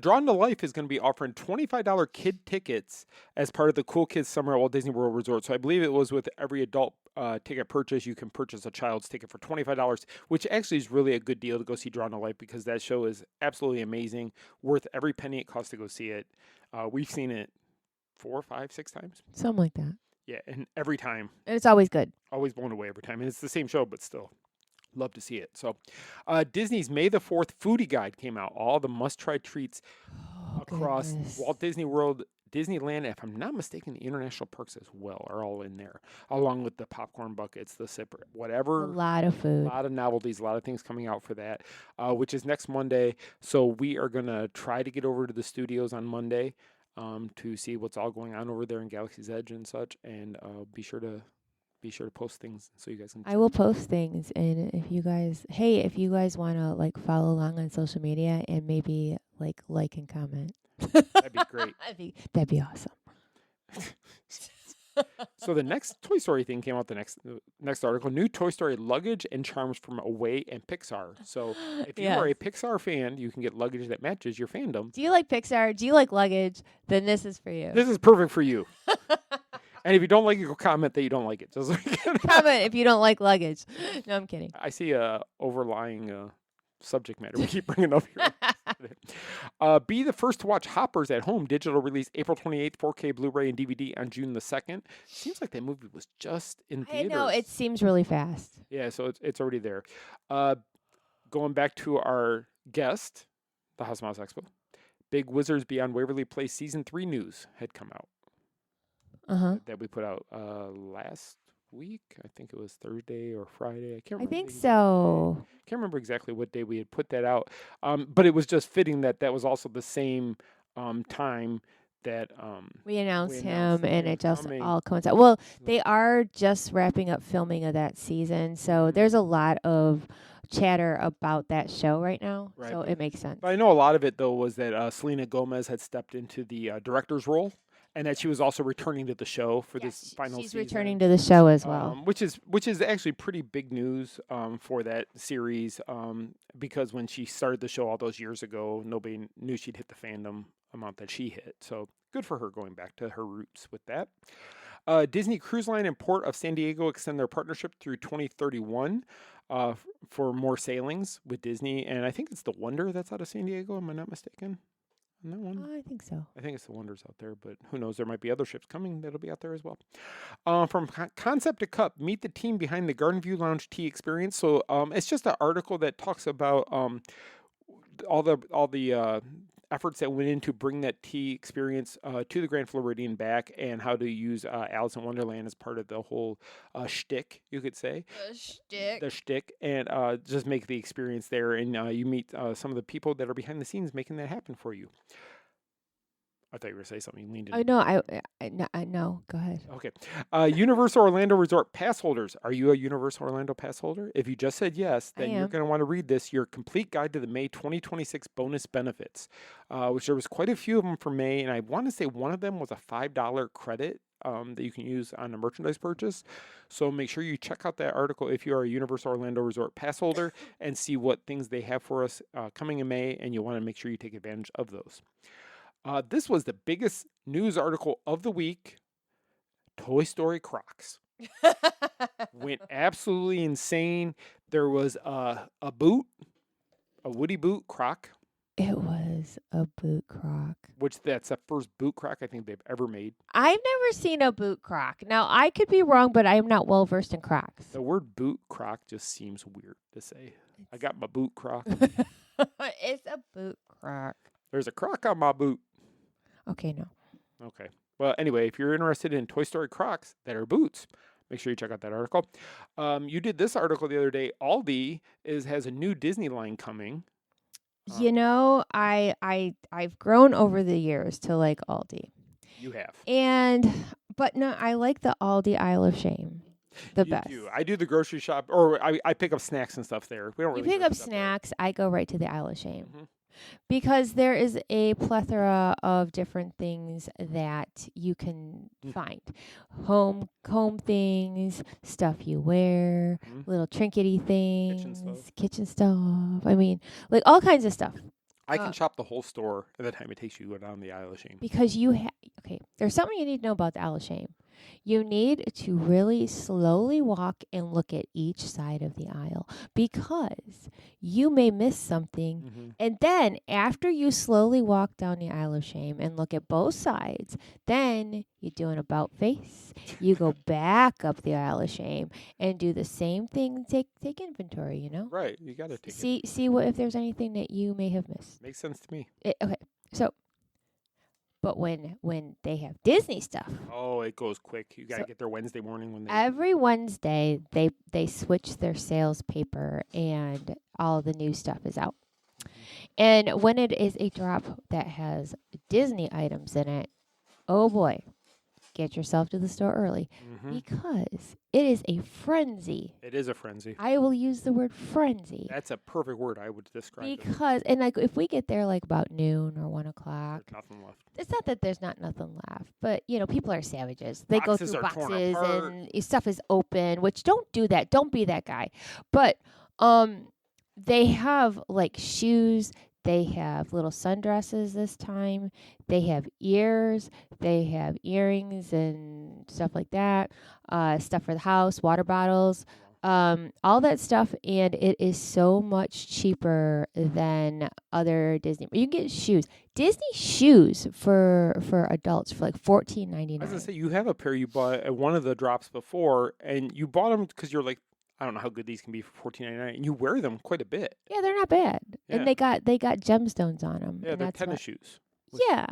A: Drawn to Life is going to be offering $25 kid tickets as part of the Cool Kids Summer at Walt Disney World Resort. So I believe it was with every adult ticket purchase, you can purchase a child's ticket for $25, which actually is really a good deal to go see Drawn to Life, because that show is absolutely amazing, worth every penny it costs to go see it. We've seen it 4, 5, 6 times.
B: Something like that.
A: Yeah, and every time.
B: And it's always good.
A: Always blown away every time. And it's the same show, but still. Love to see it. So, Disney's May the 4th Foodie Guide came out. All the must-try treats across Walt Disney World, Disneyland, if I'm not mistaken, the international parks as well are all in there, along with the popcorn buckets, the sipper, whatever.
B: A lot of food.
A: A lot of novelties, a lot of things coming out for that, which is next Monday. So we are going to try to get over to the studios on Monday to see what's all going on over there in Galaxy's Edge and such, and be sure to post things so you guys can.
B: I will post things, and if you guys want to follow along on social media and maybe like and comment,
A: that'd be great.
B: that'd be awesome.
A: So the next Toy Story thing came out. The next article: new Toy Story luggage and charms from Away and Pixar. So if you are a Pixar fan, you can get luggage that matches your fandom.
B: Do you like Pixar? Do you like luggage? Then this is for you.
A: This is perfect for you. And if you don't like it, go comment that you don't like it. Just
B: comment if you don't like luggage. No, I'm kidding.
A: I see a overlying subject matter we keep bringing up here. Be the first to watch Hoppers at Home. Digital release April 28th, 4K Blu-ray and DVD on June the 2nd. Seems like that movie was just in theaters.
B: I know, it seems really fast.
A: Yeah, so it's already there. Going back to our guest, the House Mouse Expo, Big Wizards Beyond Waverly Place Season 3 news had come out. That we put out last week. I think it was Thursday or Friday. I can't remember.
B: I think so.
A: Can't remember exactly what day we had put that out. But it was just fitting that was also the same time that
B: we announced him, and it just all coincides. Well, they are just wrapping up filming of that season, so there's a lot of chatter about that show right now. Right. So it makes sense.
A: But I know a lot of it though was that Selena Gomez had stepped into the director's role. And that she was also returning to the show for this final season.
B: She's returning to the show as well.
A: Which is actually pretty big news for that series because when she started the show all those years ago, nobody knew she'd hit the fandom amount that she hit. So good for her going back to her roots with that. Disney Cruise Line and Port of San Diego extend their partnership through 2031 for more sailings with Disney. And I think it's the Wonder that's out of San Diego. Am I not mistaken on that one?
B: I think so.
A: I think it's the Wonders out there, but who knows? There might be other ships coming that'll be out there as well. From concept to cup, meet the team behind the Garden View Lounge tea experience. So it's just an article that talks about all the efforts that went into bring that tea experience to the Grand Floridian back, and how to use Alice in Wonderland as part of the whole shtick, you could say. The shtick, and just make the experience there, and you meet some of the people that are behind the scenes making that happen for you. I thought you were going to say something. You leaned in.
B: I know. I know. Go ahead.
A: Okay. Universal Orlando Resort pass holders. Are you a Universal Orlando pass holder? If you just said yes, then you're going to want to read this, your complete guide to the May 2026 bonus benefits, which there was quite a few of them for May. And I want to say one of them was a $5 credit that you can use on a merchandise purchase. So make sure you check out that article if you are a Universal Orlando Resort pass holder and see what things they have for us coming in May. And you want to make sure you take advantage of those. This was the biggest news article of the week. Toy Story Crocs went absolutely insane. There was a boot, a Woody boot Croc.
B: It was a boot Croc.
A: Which that's the first boot Croc I think they've ever made.
B: I've never seen a boot Croc. Now, I could be wrong, but I am not well versed in Crocs.
A: The word boot Croc just seems weird to say. I got my boot Croc.
B: It's a boot Croc.
A: There's a Croc on my boot.
B: Okay, no.
A: Okay. Well, anyway, if you're interested in Toy Story Crocs that are boots, make sure you check out that article. You did this article the other day. Aldi has a new Disney line coming.
B: You know, I've grown over the years to like Aldi.
A: You have.
B: But no, I like the Aldi Isle of Shame the best.
A: Do. I do the grocery shop, or I pick up snacks and stuff there. We don't really.
B: You pick up snacks. I go right to the Isle of Shame. Mm-hmm. Because there is a plethora of different things that you can find. Home things, stuff you wear, little trinkety things, kitchen stuff. I mean, like all kinds of stuff.
A: I can shop the whole store at the time it takes you to go down the Isle of Shame.
B: Because there's something you need to know about the Isle of Shame. You need to really slowly walk and look at each side of the aisle, because you may miss something. Mm-hmm. And then after you slowly walk down the Isle of Shame and look at both sides, then you do an about face. You go back up the Isle of Shame and do the same thing. Take inventory, you know?
A: Right. You got to take
B: see what if there's anything that you may have missed.
A: Makes sense to me.
B: Okay. So but when they have Disney stuff,
A: it goes quick. You got to get there Wednesday morning when
B: every Wednesday they switch their sales paper and all the new stuff is out. And when it is a drop that has Disney items in it, oh boy, get yourself to the store early, because it is a frenzy.
A: It is a frenzy.
B: I will use the word frenzy.
A: That's a perfect word I would describe it.
B: Because, and like if we get there like about noon or 1 o'clock,
A: there's nothing left.
B: It's not that there's not nothing left, but you know, people are savages. They
A: Boxes
B: go through
A: are torn
B: boxes
A: apart.
B: and stuff is open, which don't do that. Don't be that guy. But they have like shoes. They have little sundresses this time. They have ears. They have earrings and stuff like that. Stuff for the house, water bottles, all that stuff. And it is so much cheaper than other Disney. You can get shoes. Disney shoes for adults for like $14.99.
A: I was going to say, you have a pair you bought at one of the drops before, and you bought them because you're like, I don't know how good these can be for $14.99, and you wear them quite a bit.
B: Yeah, they're not bad,
A: Yeah.
B: and they got gemstones on them.
A: Yeah, they're tennis shoes.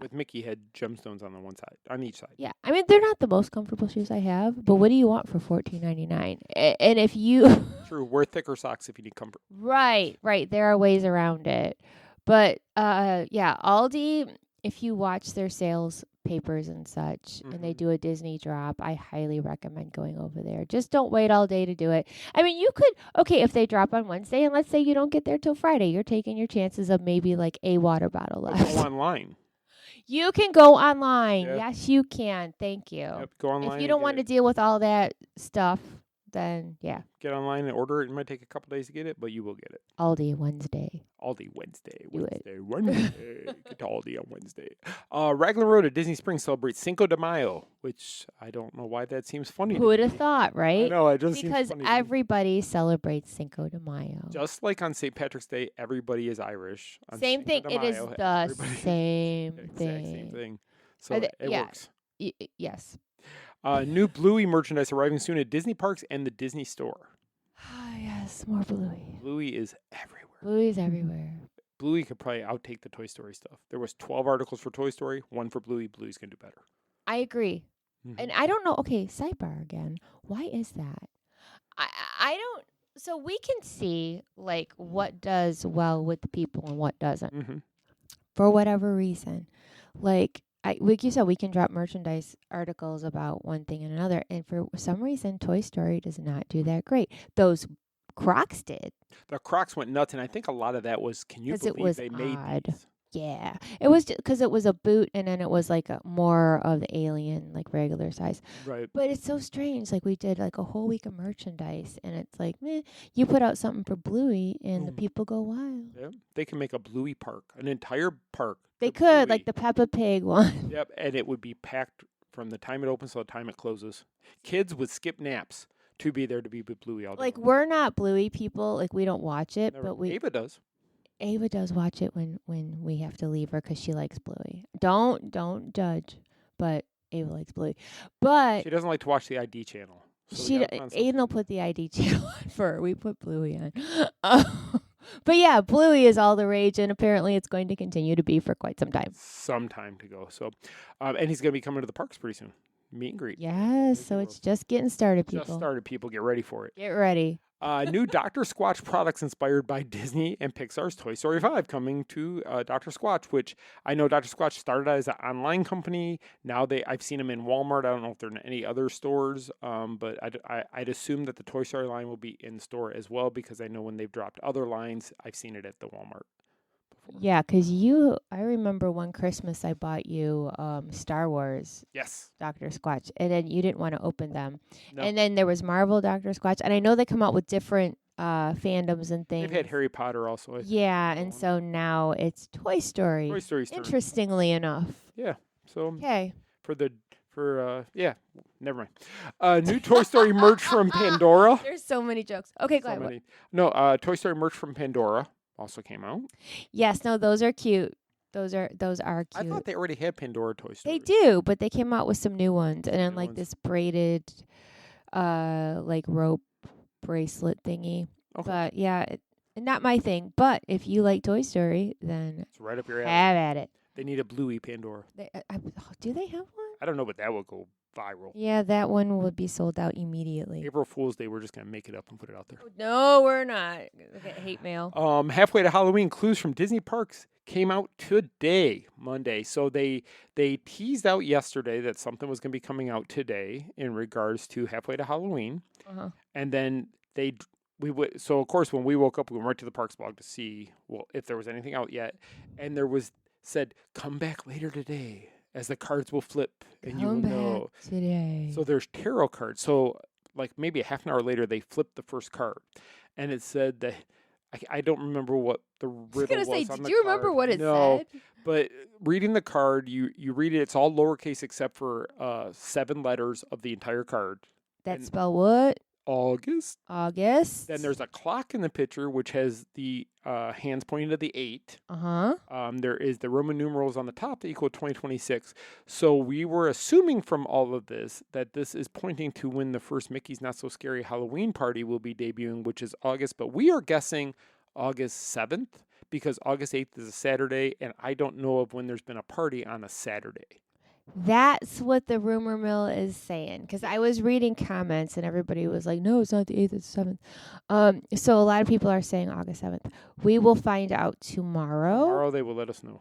A: With Mickey had gemstones on the one side, on each side.
B: Yeah, I mean they're not the most comfortable shoes I have, but what do you want for $14.99? And if you
A: True, wear thicker socks if you need comfort.
B: Right, there are ways around it, but yeah, Aldi. If you watch their sales papers and such, and they do a Disney drop, I highly recommend going over there. Just don't wait all day to do it. I mean, you could, if they drop on Wednesday, and let's say you don't get there till Friday, you're taking your chances of maybe like a water bottle left.
A: Go online.
B: You can go online.
A: Yep.
B: Yes, you can. Thank you.
A: Yep, go online.
B: If you don't want to deal with all that stuff, then yeah.
A: Get online and order it. It might take a couple days to get it, but you will get it.
B: Aldi Wednesday.
A: Aldi Wednesday.
B: Do it.
A: Wednesday. Get to Aldi on Wednesday. Raglan Road at Disney Springs celebrates Cinco de Mayo, which I don't know why that seems funny.
B: Who would have thought, right?
A: I know, it just
B: because
A: seems funny to me.
B: everybody celebrates Cinco de Mayo.
A: Just like on St. Patrick's Day, everybody is Irish. On
B: Same
A: Cinco
B: thing.
A: de
B: It is
A: Mayo,
B: the
A: everybody-
B: same
A: Exact
B: thing.
A: same thing. So
B: Are they-
A: it
B: yeah.
A: works.
B: Yes.
A: New Bluey merchandise arriving soon at Disney parks and the Disney store.
B: Yes, more Bluey.
A: Bluey is everywhere.
B: Bluey's everywhere.
A: Bluey could probably outtake the Toy Story stuff. There was 12 articles for Toy Story, 1 for Bluey. Bluey's going to do better.
B: I agree.
A: Mhm.
B: And I don't know. Okay, sidebar again. Why is that? I don't. So we can see like what does well with the people and what doesn't
A: Mm-hmm.
B: for whatever reason. Like you said, we can drop merchandise articles about one thing and another, and for some reason, Toy Story does not do that great. Those Crocs did.
A: The Crocs went nuts, and I think a lot of that was, can you
B: 'Cause it
A: believe
B: was
A: they made
B: odd.
A: these?
B: Yeah, it was because it was a boot, and then it was like a more of the alien, like regular size.
A: Right.
B: But it's so strange. Like we did like a whole week of merchandise, and it's like, meh, you put out something for Bluey, and the
A: Boom.
B: people go wild.
A: Yeah. They can make a Bluey park, an entire park.
B: They
A: for
B: could,
A: Bluey.
B: like the Peppa Pig one.
A: Yep, and it would be packed from the time it opens to the time it closes. Kids would skip naps to be there to be with Bluey all day.
B: Like
A: long.
B: we're not Bluey people. Like we don't watch it,
A: Never-
B: but
A: Ava does.
B: Ava does watch it when we have to leave her because she likes Bluey. Don't judge, but Ava likes Bluey. But
A: She doesn't like to watch the ID channel. So we
B: she
A: gotta find
B: Aiden will
A: something.
B: put the ID channel on for her. We put Bluey on. But yeah, Bluey is all the rage, and apparently it's going to continue to be for quite some time.
A: Some time to go. So, and he's going to be coming to the parks pretty soon. Meet and greet.
B: Yes, so
A: Mickey
B: it's
A: Mouse.
B: just getting started, people.
A: Just started. People get ready for it.
B: Get ready.
A: New Dr. Squatch products inspired by Disney and Pixar's Toy Story 5 coming to Dr. Squatch, which I know Dr. Squatch started as an online company. Now I've seen them in Walmart. I don't know if they're in any other stores, but I'd assume that the Toy Story line will be in store as well because I know when they've dropped other lines, I've seen it at the Walmart before.
B: Yeah, because I remember one Christmas I bought you Star Wars
A: Yes.
B: Dr. Squatch, and then you didn't want to open them.
A: No.
B: And then there was Marvel Dr. Squatch, and I know they come out with different fandoms and things.
A: They've had Harry Potter also. I think.
B: Yeah, and so now it's Toy Story.
A: Toy Story's turn.
B: Interestingly enough.
A: Yeah. So
B: Okay.
A: yeah, never mind. New Toy Story merch from Pandora.
B: There's so many jokes. Okay, go
A: So
B: ahead.
A: many. No, Toy Story merch from Pandora also came out.
B: Yes, no, those are cute. Those are
A: I
B: cute.
A: thought they already had Pandora Toy Story.
B: They do, but they came out with some new ones, and then
A: New
B: like
A: ones.
B: this braided, like rope bracelet thingy.
A: Okay.
B: But yeah, not my thing. But if you like Toy Story, then
A: It's right up your alley.
B: have at it.
A: They need a Bluey Pandora.
B: Do they have one?
A: I don't know, but that will go viral.
B: Yeah, that one would be sold out immediately.
A: April Fool's Day, we're just gonna make it up and put it out there.
B: No, we're not. Okay, hate mail.
A: Halfway to Halloween, clues from Disney parks came out today, Monday. So they teased out yesterday that something was gonna be coming out today in regards to Halfway to Halloween,
B: Uh-huh.
A: and then so of course when we woke up, we went right to the parks blog to see if there was anything out yet, and there was said come back later today as the cards will flip and you will
B: Come back
A: know.
B: today.
A: So there's tarot cards. So like maybe a half an hour later, they flipped the first card, and it said that I don't remember what the riddle
B: I was gonna
A: was
B: say,
A: on
B: did
A: the
B: you remember
A: card.
B: what it
A: No,
B: said?
A: but reading the card, you read it. It's all lowercase except for 7 letters of the entire card.
B: That
A: and-
B: spell what?
A: August.
B: August.
A: Then there's a clock in the picture which has the hands pointing to the 8. There is the Roman numerals on the top that equal 2026. So we were assuming from all of this that this is pointing to when the first Mickey's Not So Scary Halloween party will be debuting, which is August. But we are guessing August 7th because August 8th is a Saturday, and I don't know of when there's been a party on a Saturday.
B: That's what the rumor mill is saying. Because I was reading comments and everybody was like, no, it's not the 8th, it's the 7th. So a lot of people are saying August 7th. We will find out tomorrow.
A: Tomorrow they will let us know.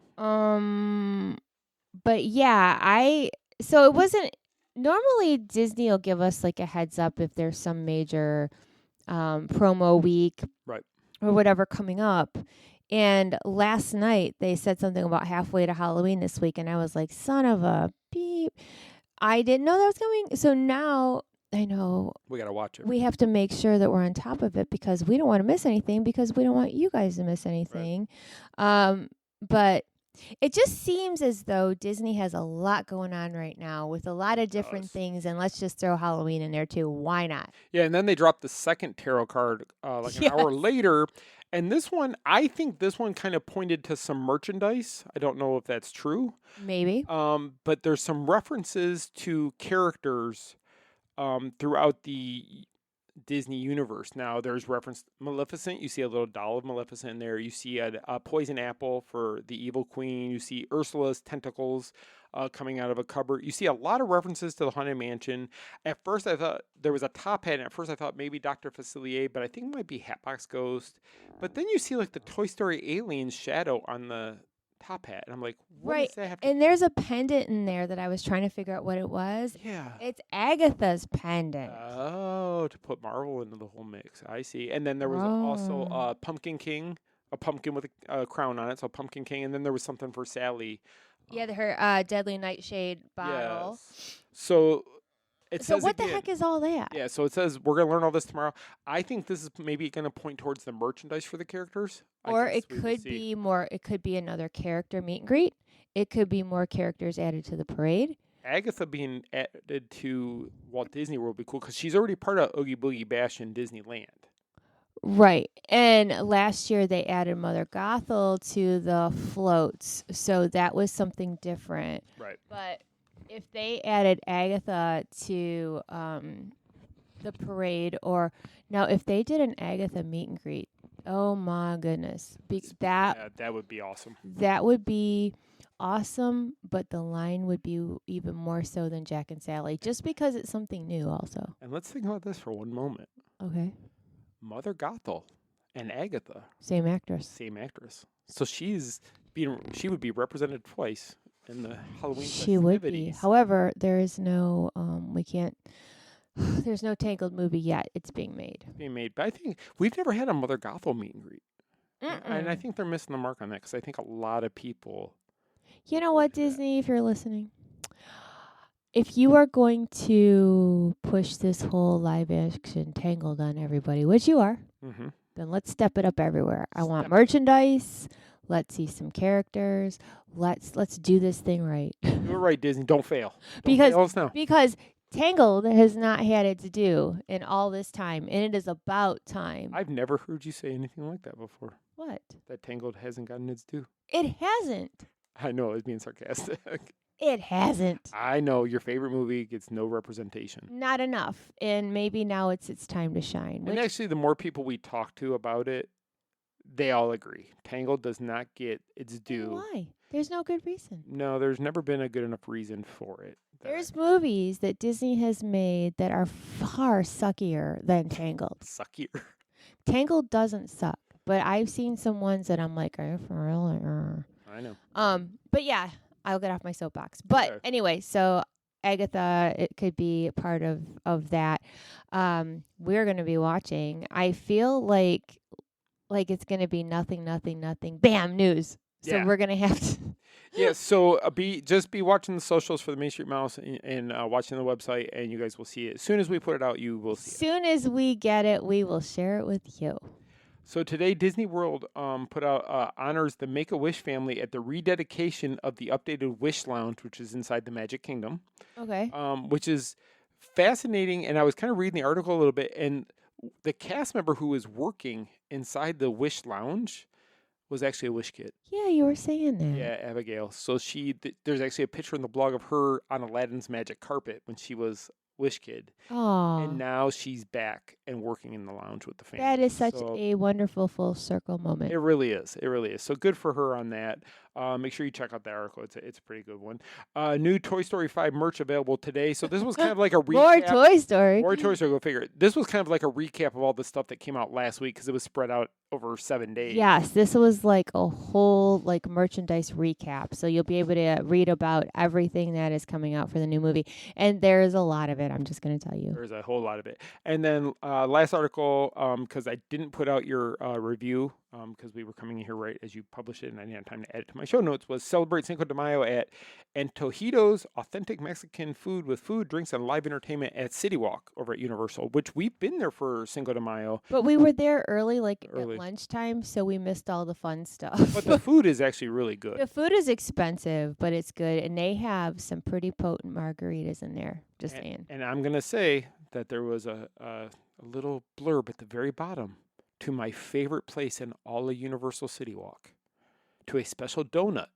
B: But yeah, so it wasn't, normally Disney will give us like a heads up if there's some major promo week.
A: Right.
B: Or whatever coming up. And last night they said something about halfway to Halloween this week, and I was like, son of a beep. I didn't know that was coming. So now I know.
A: We got to watch it.
B: We have to make sure that we're on top of it because we don't want to miss anything because we don't want you guys to miss anything. But it just seems as though Disney has a lot going on right now with a lot of different things, and let's just throw Halloween in there too. Why not?
A: Yeah, and then they dropped the second tarot card like an hour later. And this one, I think this one kind of pointed to some merchandise. I don't know if that's true.
B: Maybe.
A: But there's some references to characters throughout the Disney universe. Now, there's reference Maleficent. You see a little doll of Maleficent in there. You see a poison apple for the evil queen. You see Ursula's tentacles coming out of a cupboard. You see a lot of references to the Haunted Mansion. At first, I thought there was a top hat, and at first I thought maybe Dr. Facilier, but I think it might be Hatbox Ghost. But then you see like the Toy Story alien's shadow on the top hat, and I'm like, what does that have to
B: and there's a pendant in there that I was trying to figure out what it was.
A: Yeah.
B: It's Agatha's pendant.
A: Oh, to put Marvel into the whole mix. I see. And then there was also Pumpkin King, a pumpkin with a crown on it, so Pumpkin King, and then there was something for Sally.
B: Yeah, her Deadly Nightshade bottle.
A: Yes. So it
B: So
A: says
B: what the
A: again-
B: heck is all that?
A: Yeah, so it says we're going to learn all this tomorrow. I think this is maybe going to point towards the merchandise for the characters.
B: Or it could be more. It could be another character meet and greet. It could be more characters added to the parade.
A: Agatha being added to Walt Disney World would be cool because she's already part of Oogie Boogie Bash in Disneyland.
B: Right. And last year they added Mother Gothel to the floats, so that was something different.
A: Right.
B: But if they added Agatha to the parade, or now if they did an Agatha meet and greet, oh my goodness,
A: that would be awesome.
B: That would be awesome, but the line would be even more so than Jack and Sally, just because it's something new also.
A: And let's think about this for one moment.
B: Okay.
A: Mother Gothel and Agatha.
B: Same actress.
A: Same actress. So she would be represented twice in the Halloween
B: She would be.
A: festivities.
B: However, there is no we can't there's no Tangled movie yet. It's being made.
A: Being made. But I think we've never had a Mother Gothel meet and greet. And I
B: Mm-mm.
A: think they're missing the mark on that because I think a lot of people.
B: You know what, Disney, if you're listening, if you are going to push this whole live action Tangled on everybody, which you are,
A: Mm-hmm.
B: then let's step it up everywhere. I want merchandise. Let's see some characters. Let's do this thing right.
A: Do it right, Disney. Don't fail. Don't fail us now.
B: Because Tangled has not had its due in all this time, and it is about time.
A: I've never heard you say anything like that before.
B: What?
A: That Tangled hasn't gotten its due.
B: It hasn't.
A: I know, I was being sarcastic.
B: It hasn't.
A: I know your favorite movie gets no representation.
B: Not enough. And maybe now it's time to shine.
A: And actually, the more people we talk to about it, they all agree. Tangled does not get its due.
B: Why? There's no good reason.
A: No, there's never been a good enough reason for it.
B: There's movies that Disney has made that are far suckier than Tangled.
A: Suckier.
B: Tangled doesn't suck, but I've seen some ones that I'm like, are you for real?
A: I know.
B: But yeah, I'll get off my soapbox. But
A: Okay.
B: anyway, so Agatha, it could be part of that. We're going to be watching. I feel like it's going to be nothing, bam, news. So
A: Yeah.
B: we're going to have to.
A: Yeah, so be watching the socials for the Main Street Mouse and watching the website, and you guys will see it. As soon as we put it out, you will see it.
B: Soon as we get it, we will share it with you.
A: So today, Disney World put out honors the Make-A-Wish family at the rededication of the updated Wish Lounge, which is inside the Magic Kingdom.
B: Okay.
A: Which is fascinating. And I was kind of reading the article a little bit, and the cast member who was working inside the Wish Lounge was actually a Wish kid.
B: Yeah, you were saying that.
A: Yeah, Abigail. So there's actually a picture in the blog of her on Aladdin's magic carpet when she was Wish kid.
B: Oh,
A: And now she's back and working in the lounge with the family.
B: that is such
A: So
B: a wonderful full circle moment.
A: it really is. It really is. So good for her on that. Make sure you check out the article. It's a pretty good one. New Toy Story 5 merch available today. So this was kind of like a recap.
B: More Toy Story.
A: More Toy Story. Go figure. This was kind of like a recap of all the stuff that came out last week because it was spread out over 7 days.
B: Yes, this was like a whole merchandise recap. So you'll be able to read about everything that is coming out for the new movie. And there's a lot of it. I'm just going to tell you.
A: There's a whole lot of it. And then last article, because I didn't put out your review because we were coming in here right as you published it, and I didn't have time to add it to my show notes, was celebrate Cinco de Mayo at Antojitos, authentic Mexican food with food, drinks, and live entertainment at City Walk over at Universal, which we've been there for Cinco de Mayo.
B: But we were there early, like
A: Early.
B: at lunchtime, so we missed all the fun stuff.
A: But the food is actually really good.
B: The food is expensive, but it's good, and they have some pretty potent margaritas in there. Just saying.
A: And I'm going to say that there was a little blurb at the very bottom to my favorite place in all of Universal City Walk, to a special donut.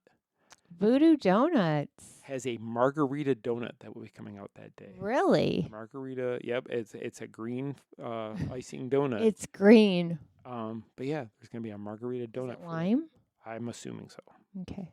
B: Voodoo Donuts.
A: Has a margarita donut that will be coming out that day.
B: Really?
A: Margarita, yep. It's a green icing donut.
B: It's green.
A: But yeah, there's going to be a margarita donut.
B: Is it lime?
A: I'm assuming so.
B: Okay.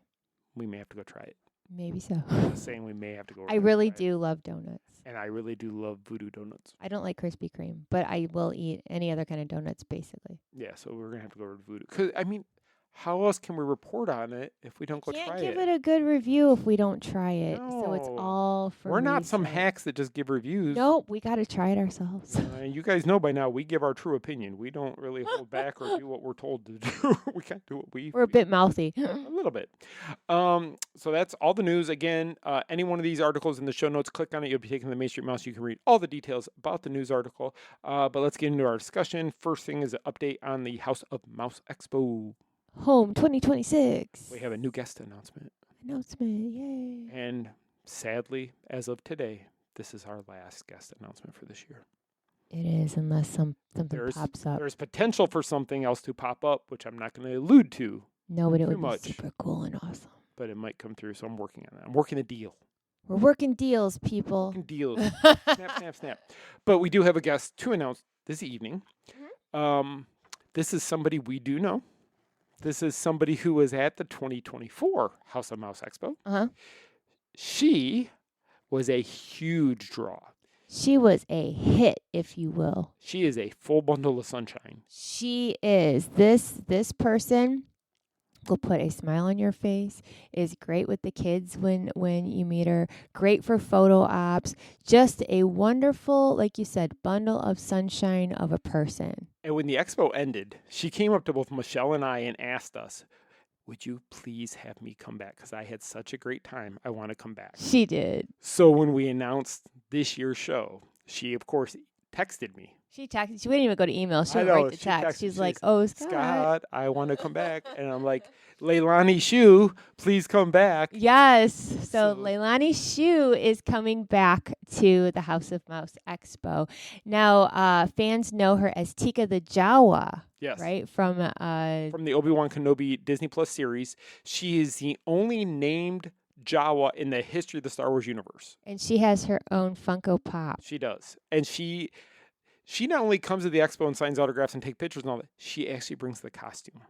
A: We may have to go try it.
B: Maybe so.
A: I'm just saying we may have to go.
B: I really do love donuts.
A: And I really do love Voodoo Donuts.
B: I don't like Krispy Kreme, but I will eat any other kind of donuts, basically.
A: Yeah, so we're going to have to go to Voodoo. Because, I mean, how else can we report on it if we don't go try it?
B: Can't give it a good review if we don't try it. So it's
A: No.
B: all for
A: We're not some
B: research.
A: hacks that just give reviews.
B: Nope, we got to try it ourselves.
A: You guys know by now we give our true opinion. We don't really hold back or do what we're told to do. We can't do what
B: We're a bit mouthy.
A: a little bit. So that's all the news. Again, any one of these articles in the show notes, click on it. You'll be taken to the Main Street Mouse. You can read all the details about the news article. But let's get into our discussion. First thing is an update on the House of Mouse Expo.
B: Home 2026.
A: We have a new guest announcement.
B: Yay.
A: And sadly, as of today, this is our last guest announcement for this year.
B: It is, unless something pops up.
A: There's potential for something else to pop up, which I'm not going to allude to.
B: No, but it
A: too
B: would
A: much.
B: be super cool and awesome.
A: But it might come through, so I'm working on it. I'm working a deal.
B: We're working deals, people.
A: Working deals. Snap, snap, snap. But we do have a guest to announce this evening. This is somebody we do know. This is somebody who was at the 2024 House of Mouse Expo.
B: Uh-huh.
A: She was a huge draw.
B: She was a hit, if you will.
A: She is a full bundle of sunshine.
B: She is. This person will put a smile on your face, is great with the kids when you meet her, great for photo ops, just a wonderful, like you said, bundle of sunshine of a person.
A: And when the expo ended, she came up to both Michelle and I and asked us, would you please have me come back? Because I had such a great time. I want to come back.
B: She did.
A: So when we announced this year's show, she, of course, texted me.
B: She texted. She wouldn't even go to email. She
A: I
B: would
A: know,
B: write the
A: she
B: text.
A: texted.
B: She's
A: She
B: like,
A: says,
B: "Oh, Scott."
A: Scott, I want to come back. And I'm like, Leilani Shu, please come back.
B: Yes. So
A: So-
B: Leilani Shu is coming back to the House of Mouse Expo. Now, fans know her as Tika the Jawa,
A: Yes.
B: right? From
A: From the Obi-Wan Kenobi Disney Plus series. She is the only named Jawa in the history of the Star Wars universe.
B: and she has her own Funko Pop.
A: She does. And she not only comes to the expo and signs autographs and take pictures and all that, she actually brings the costume.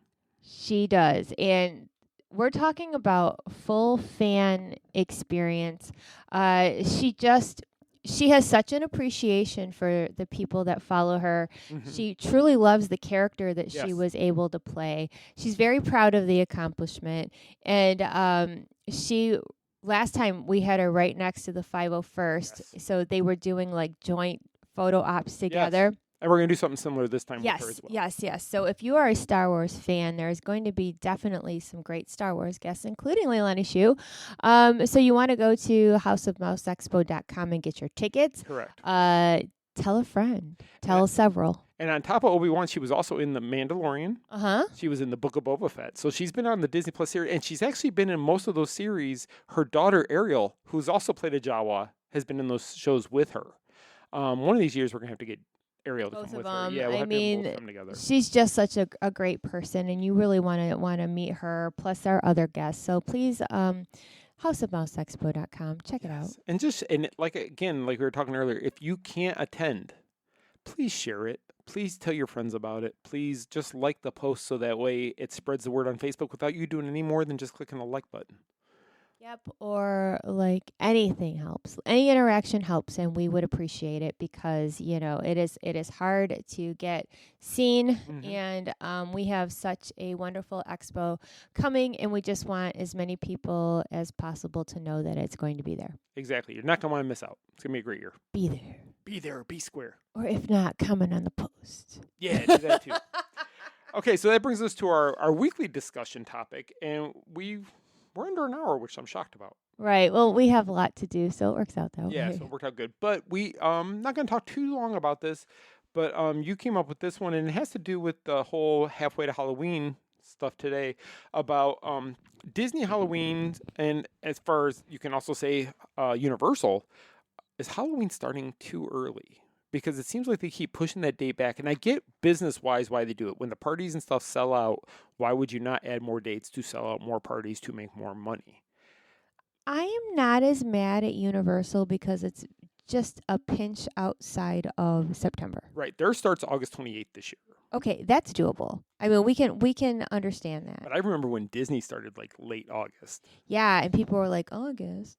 B: She does. And we're talking about full fan experience. She has such an appreciation for the people that follow her. She truly loves the character that she
A: Yes.
B: was able to play. She's very proud of the accomplishment. And last time we had her right next to the 501st.
A: Yes.
B: So they were doing like joint photo ops together.
A: And we're going to do something similar this time with her as well.
B: Yes. So if you are a Star Wars fan, there is going to be definitely some great Star Wars guests, including Leilani Shu. So you want to go to houseofmouseexpo.com and get your tickets.
A: Correct.
B: Tell a friend. Tell several.
A: And on top of Obi-Wan, she was also in The Mandalorian.
B: Uh-huh.
A: She was in the Book of Boba Fett. So she's been on the Disney Plus series, and she's actually been in most of those series. Her daughter, Ariel, who's also played a Jawa, has been in those shows with her. One of these years, we're going to have to get Ariel to
B: Both
A: come
B: of
A: with her.
B: them.
A: Yeah, we'll
B: I
A: have to have
B: mean,
A: both come together.
B: she's just such a great person, and you really want to meet her, plus our other guests. So please, houseofmouseexpo.com. Check it out.
A: And like we were talking earlier, if you can't attend, please share it. Please tell your friends about it. Please just like the post so that way it spreads the word on Facebook without you doing any more than just clicking the like button.
B: Yep, or like anything helps. Any interaction helps, and we would appreciate it because it is hard to get seen, and we have such a wonderful expo coming, and we just want as many people as possible to know that it's going to be there.
A: Exactly. You're not going to want to miss out. It's going to be a great year.
B: Be there,
A: Be there. Be square.
B: or if not, comment on the post.
A: Yeah, do that too. Okay, so that brings us to our weekly discussion topic, and we're under an hour, which I'm shocked about.
B: Right. Well, we have a lot to do, so it works out that
A: Yeah,
B: way.
A: so it worked out good. But we not going to talk too long about this, but you came up with this one, and it has to do with the whole halfway to Halloween stuff today about Disney Halloween, and as far as you can also say Universal, is Halloween starting too early? Because it seems like they keep pushing that date back, and I get business-wise why they do it. When the parties and stuff sell out, why would you not add more dates to sell out more parties to make more money?
B: I am not as mad at Universal because it's just a pinch outside of September.
A: Right, theirs starts August 28th this year.
B: Okay, that's doable. I mean, we can understand that.
A: But I remember when Disney started like late August.
B: Yeah, and people were like, August.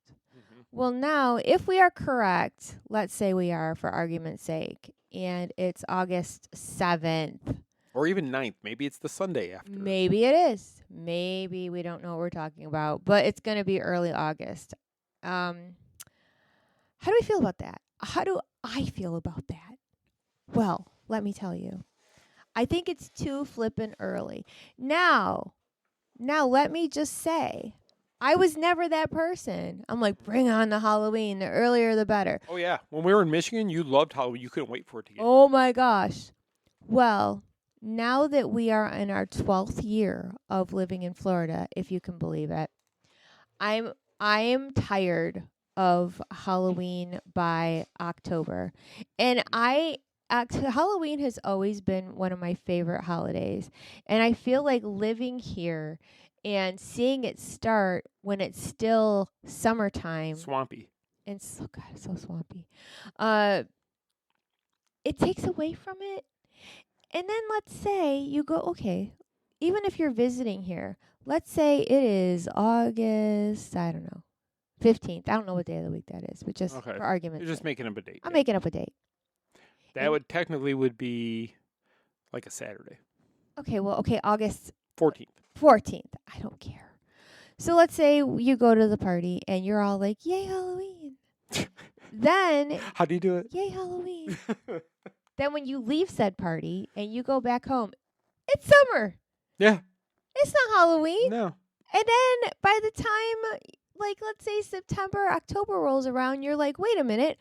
B: Well, now, if we are correct, let's say we are for argument's sake, and it's August 7th.
A: Or even 9th. Maybe it's the Sunday after.
B: Maybe it is. Maybe we don't know what we're talking about, but it's going to be early August. How do we feel about that? How do I feel about that? Well, let me tell you. I think it's too flippin' early. Now let me just say, I was never that person. I'm like, bring on the Halloween. The earlier, the better.
A: Oh, yeah. When we were in Michigan, you loved Halloween. You couldn't wait for it to get.
B: Oh, my gosh. Well, now that we are in our 12th year of living in Florida, if you can believe it, I am tired of Halloween by October. And Halloween has always been one of my favorite holidays. And I feel like living here and seeing it start when it's still summertime.
A: Swampy.
B: And so, God, it's so swampy. It takes away from it. And then let's say you go, okay, even if you're visiting here, let's say it is August, I don't know, 15th. I don't know what day of the week that is, but just for argument's
A: You're just
B: sake.
A: making up a date.
B: I'm making up a date.
A: That would technically would be like a Saturday.
B: Okay, August
A: 14th.
B: 14th. I don't care. So let's say you go to the party and you're all like, yay, Halloween. Then,
A: how do you do it?
B: Yay, Halloween. Then when you leave said party and you go back home, it's summer.
A: Yeah.
B: It's not Halloween.
A: No.
B: And then by the time, like, let's say September, October rolls around, you're like, wait a minute.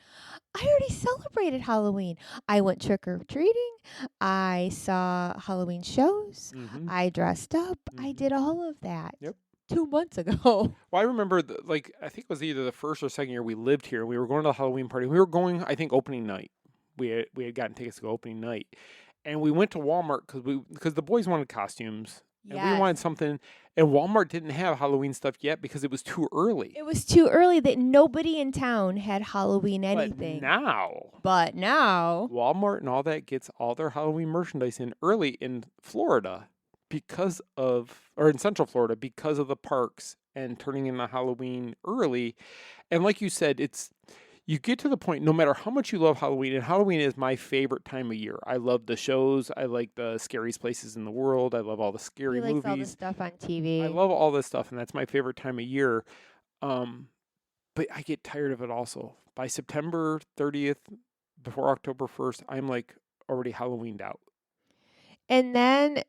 B: I already celebrated Halloween. I went trick-or-treating. I saw Halloween shows.
A: Mm-hmm.
B: I dressed up. I did all of that.
A: Yep.
B: 2 months ago.
A: Well, I remember, I think it was either the first or second year we lived here. We were going to the Halloween party. We were going, I think, opening night. We had gotten tickets to go opening night. And we went to Walmart because the boys wanted costumes. And we wanted something. And Walmart didn't have Halloween stuff yet because it was too early.
B: It was too early that nobody in town had Halloween anything.
A: But
B: now.
A: Walmart and all that gets all their Halloween merchandise in early in Florida in Central Florida because of the parks and turning into Halloween early. And like you said, you get to the point, no matter how much you love Halloween, and Halloween is my favorite time of year. I love the shows. I like the scariest places in the world. I love all the scary movies.
B: All the stuff on TV.
A: I love all this stuff, and that's my favorite time of year. But I get tired of it also. By September 30th, before October 1st, I'm like already Halloweened out.
B: And then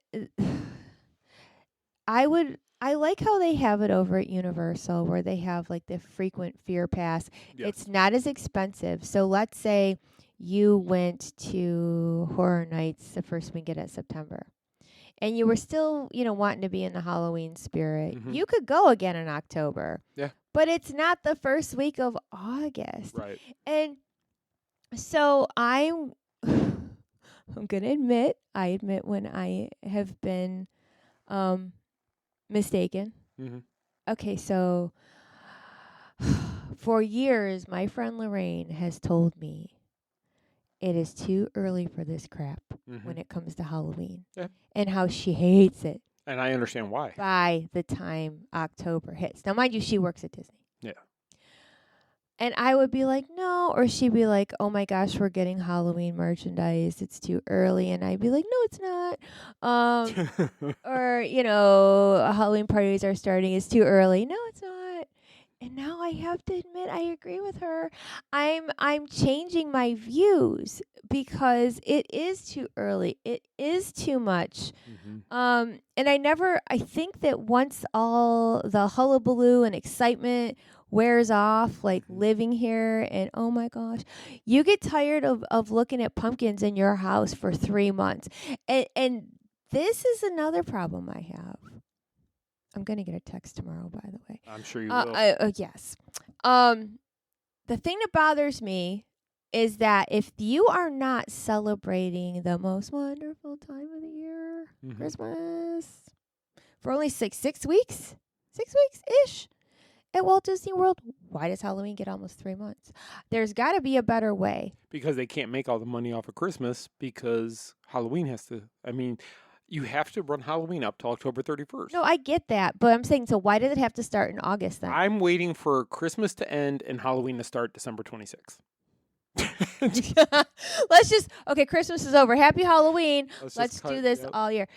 B: I like how they have it over at Universal where they have like the frequent fear pass.
A: Yes.
B: It's not as expensive. So let's say you went to Horror Nights the first weekend of September and you were still, wanting to be in the Halloween spirit.
A: Mm-hmm.
B: You could go again in October.
A: Yeah.
B: But it's not the first week of August.
A: Right.
B: And so I'm going to admit when I have been mistaken.
A: Mm-hmm.
B: Okay, so for years, my friend Lorraine has told me it is too early for this crap when it comes to Halloween.
A: Yeah.
B: And how she hates it.
A: And I understand why.
B: By the time October hits. Now, mind you, she works at Disney.
A: Yeah.
B: And I would be like, no. Or she'd be like, oh my gosh, we're getting Halloween merchandise. It's too early. And I'd be like, no, it's not. Or, Halloween parties are starting. It's too early. No, it's not. And now I have to admit I agree with her. I'm changing my views because it is too early. It is too much. And I think that once all the hullabaloo and excitement wears off, like living here and oh my gosh, you get tired of looking at pumpkins in your house for 3 months. And this is another problem I have. I'm going to get a text tomorrow, by the way.
A: I'm sure you will.
B: Yes. The thing that bothers me is that if you are not celebrating the most wonderful time of the year, Christmas, for only 6 weeks, 6 weeks-ish at Walt Disney World, why does Halloween get almost 3 months? There's got to be a better way.
A: Because they can't make all the money off of Christmas because Halloween has to, you have to run Halloween up till October 31st.
B: No, I get that, but I'm saying, so why does it have to start in August then?
A: I'm waiting for Christmas to end and Halloween to start December 26th.
B: Christmas is over. Happy Halloween. Let's do this
A: yep.
B: all year.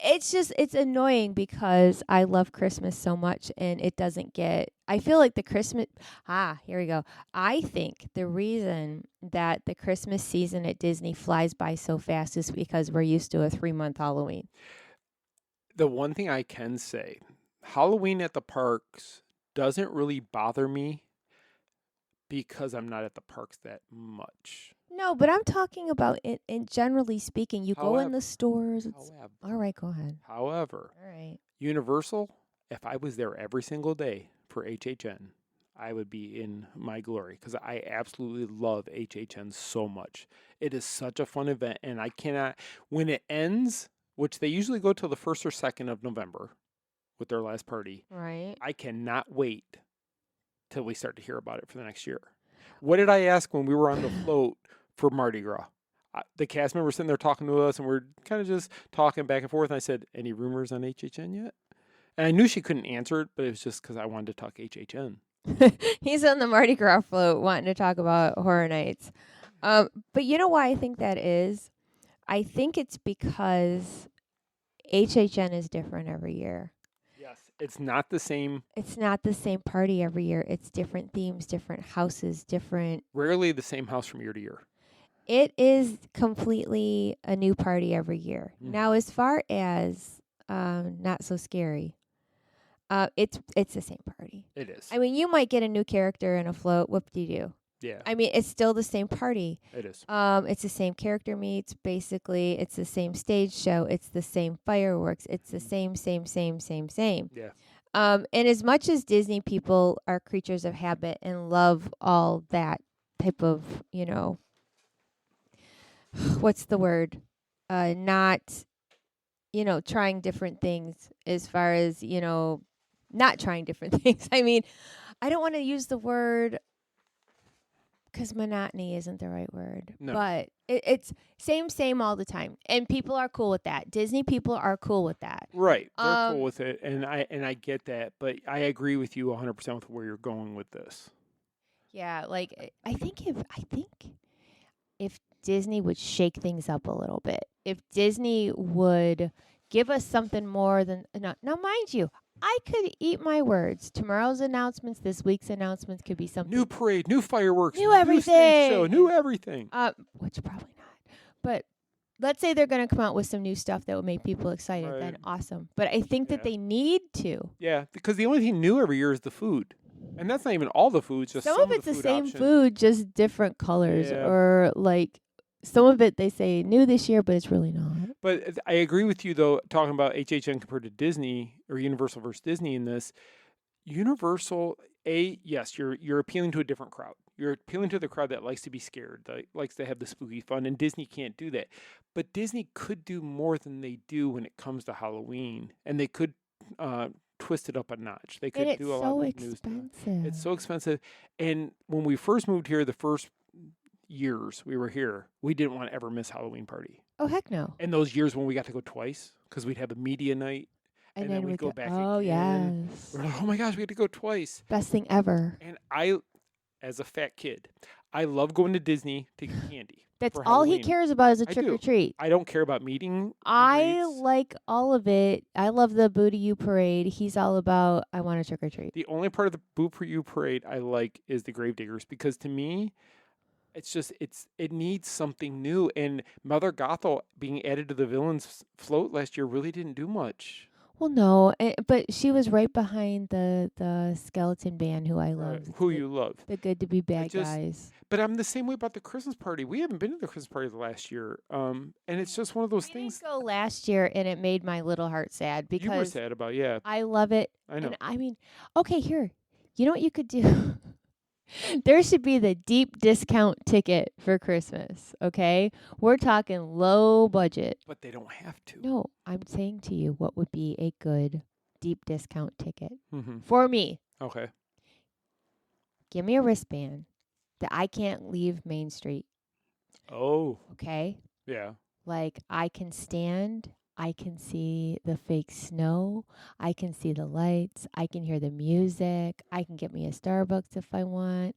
B: It's annoying because I love Christmas so much and it doesn't get, I feel like the Christmas, here we go. I think the reason that the Christmas season at Disney flies by so fast is because we're used to a 3-month Halloween.
A: The one thing I can say, Halloween at the parks doesn't really bother me because I'm not at the parks that much.
B: No, but I'm talking about in generally speaking, you go in the stores. All right, go ahead.
A: However,
B: all right.
A: Universal, if I was there every single day for HHN, I would be in my glory because I absolutely love HHN so much. It is such a fun event, and I cannot, when it ends, which they usually go till the 1st or 2nd of November with their last party.
B: Right.
A: I cannot wait till we start to hear about it for the next year. What did I ask when we were on the float for Mardi Gras? The cast members sitting there talking to us, and we're kind of just talking back and forth. And I said, any rumors on HHN yet? And I knew she couldn't answer it, but it was just because I wanted to talk HHN.
B: He's on the Mardi Gras float wanting to talk about Horror Nights. But you know why I think that is? I think it's because HHN is different every year.
A: Yes, it's not the same.
B: It's not the same party every year. It's different themes, different houses, different.
A: Rarely the same house from year to year.
B: It is completely a new party every year. Now, as far as Not So Scary, it's the same party.
A: It is.
B: I mean, you might get a new character in a float. Whoop-de-doo.
A: Yeah.
B: I mean, it's still the same party.
A: It is.
B: It's the same character meets, basically. It's the same stage show. It's the same fireworks. It's the same.
A: Yeah.
B: And as much as Disney people are creatures of habit and love all that type of, what's the word? Not, trying different things as far as, not trying different things. I mean, I don't want to use the word because monotony isn't the right word.
A: No.
B: But it's same all the time. And people are cool with that. Disney people are cool with that.
A: Right. They're cool with it. And I get that. But I agree with you 100% with where you're going with this.
B: Yeah, like I think if Disney would shake things up a little bit, if Disney would give us something more than now mind you, I could eat my words. Tomorrow's announcements, this week's announcements could be something
A: new parade, new fireworks,
B: new everything,
A: new stage show, new everything.
B: Which probably not. But let's say they're going to come out with some new stuff that would make people excited.
A: Right.
B: Then awesome. But I think that they need to.
A: Yeah, because the only thing new every year is the food. And that's not even all the food, just some
B: of it's
A: the
B: the same
A: option.
B: food, just different colors.
A: Yeah.
B: Or like some of it they say new this year, but it's really not.
A: But I agree with you, though, talking about HHN compared to Disney or Universal versus Disney in this. Universal, yes, you're appealing to a different crowd. You're appealing to the crowd that likes to be scared, that likes to have the spooky fun, and Disney can't do that. But Disney could do more than they do when it comes to Halloween, and they could twist it up a notch. They could do a lot of new stuff. It's so expensive. And when we first moved here, the first years we were here, we didn't want to ever miss Halloween party.
B: Oh, heck no.
A: And those years when we got to go twice, because we'd have a media night, and then we'd go back again.
B: Yes.
A: We're like, oh my gosh, we had to go twice.
B: Best thing ever.
A: And I, as a fat kid, I love going to Disney to get candy.
B: That's
A: for
B: all he
A: Halloween.
B: cares about is a
A: I
B: trick or
A: do.
B: treat.
A: I don't care about meeting.
B: I
A: greets.
B: like all of it. I love the Boo to You parade. He's all about, I want a trick or treat.
A: The only part of the Boo for You parade I like is the Gravediggers because to me, it needs something new. And Mother Gothel being added to the villains float last year really didn't do much.
B: Well, no, but she was right behind the skeleton band who I love.
A: Who you love.
B: The good to be bad guys.
A: But I'm the same way about the Christmas party. We haven't been to the Christmas party last year. And it's just one of those
B: We
A: things.
B: didn't go last year, and it made my little heart sad because
A: You were sad about, yeah.
B: I love it.
A: I know.
B: And I mean, okay, here. You know what you could do? There should be the deep discount ticket for Christmas, okay? We're talking low budget.
A: But they don't have to.
B: No, I'm saying to you what would be a good deep discount ticket
A: Mm-hmm.
B: for me.
A: Okay.
B: Give me a wristband that I can't leave Main Street,
A: Oh,
B: okay?
A: yeah.
B: Like I can stand, I can see the fake snow, I can see the lights, I can hear the music, I can get me a Starbucks if I want.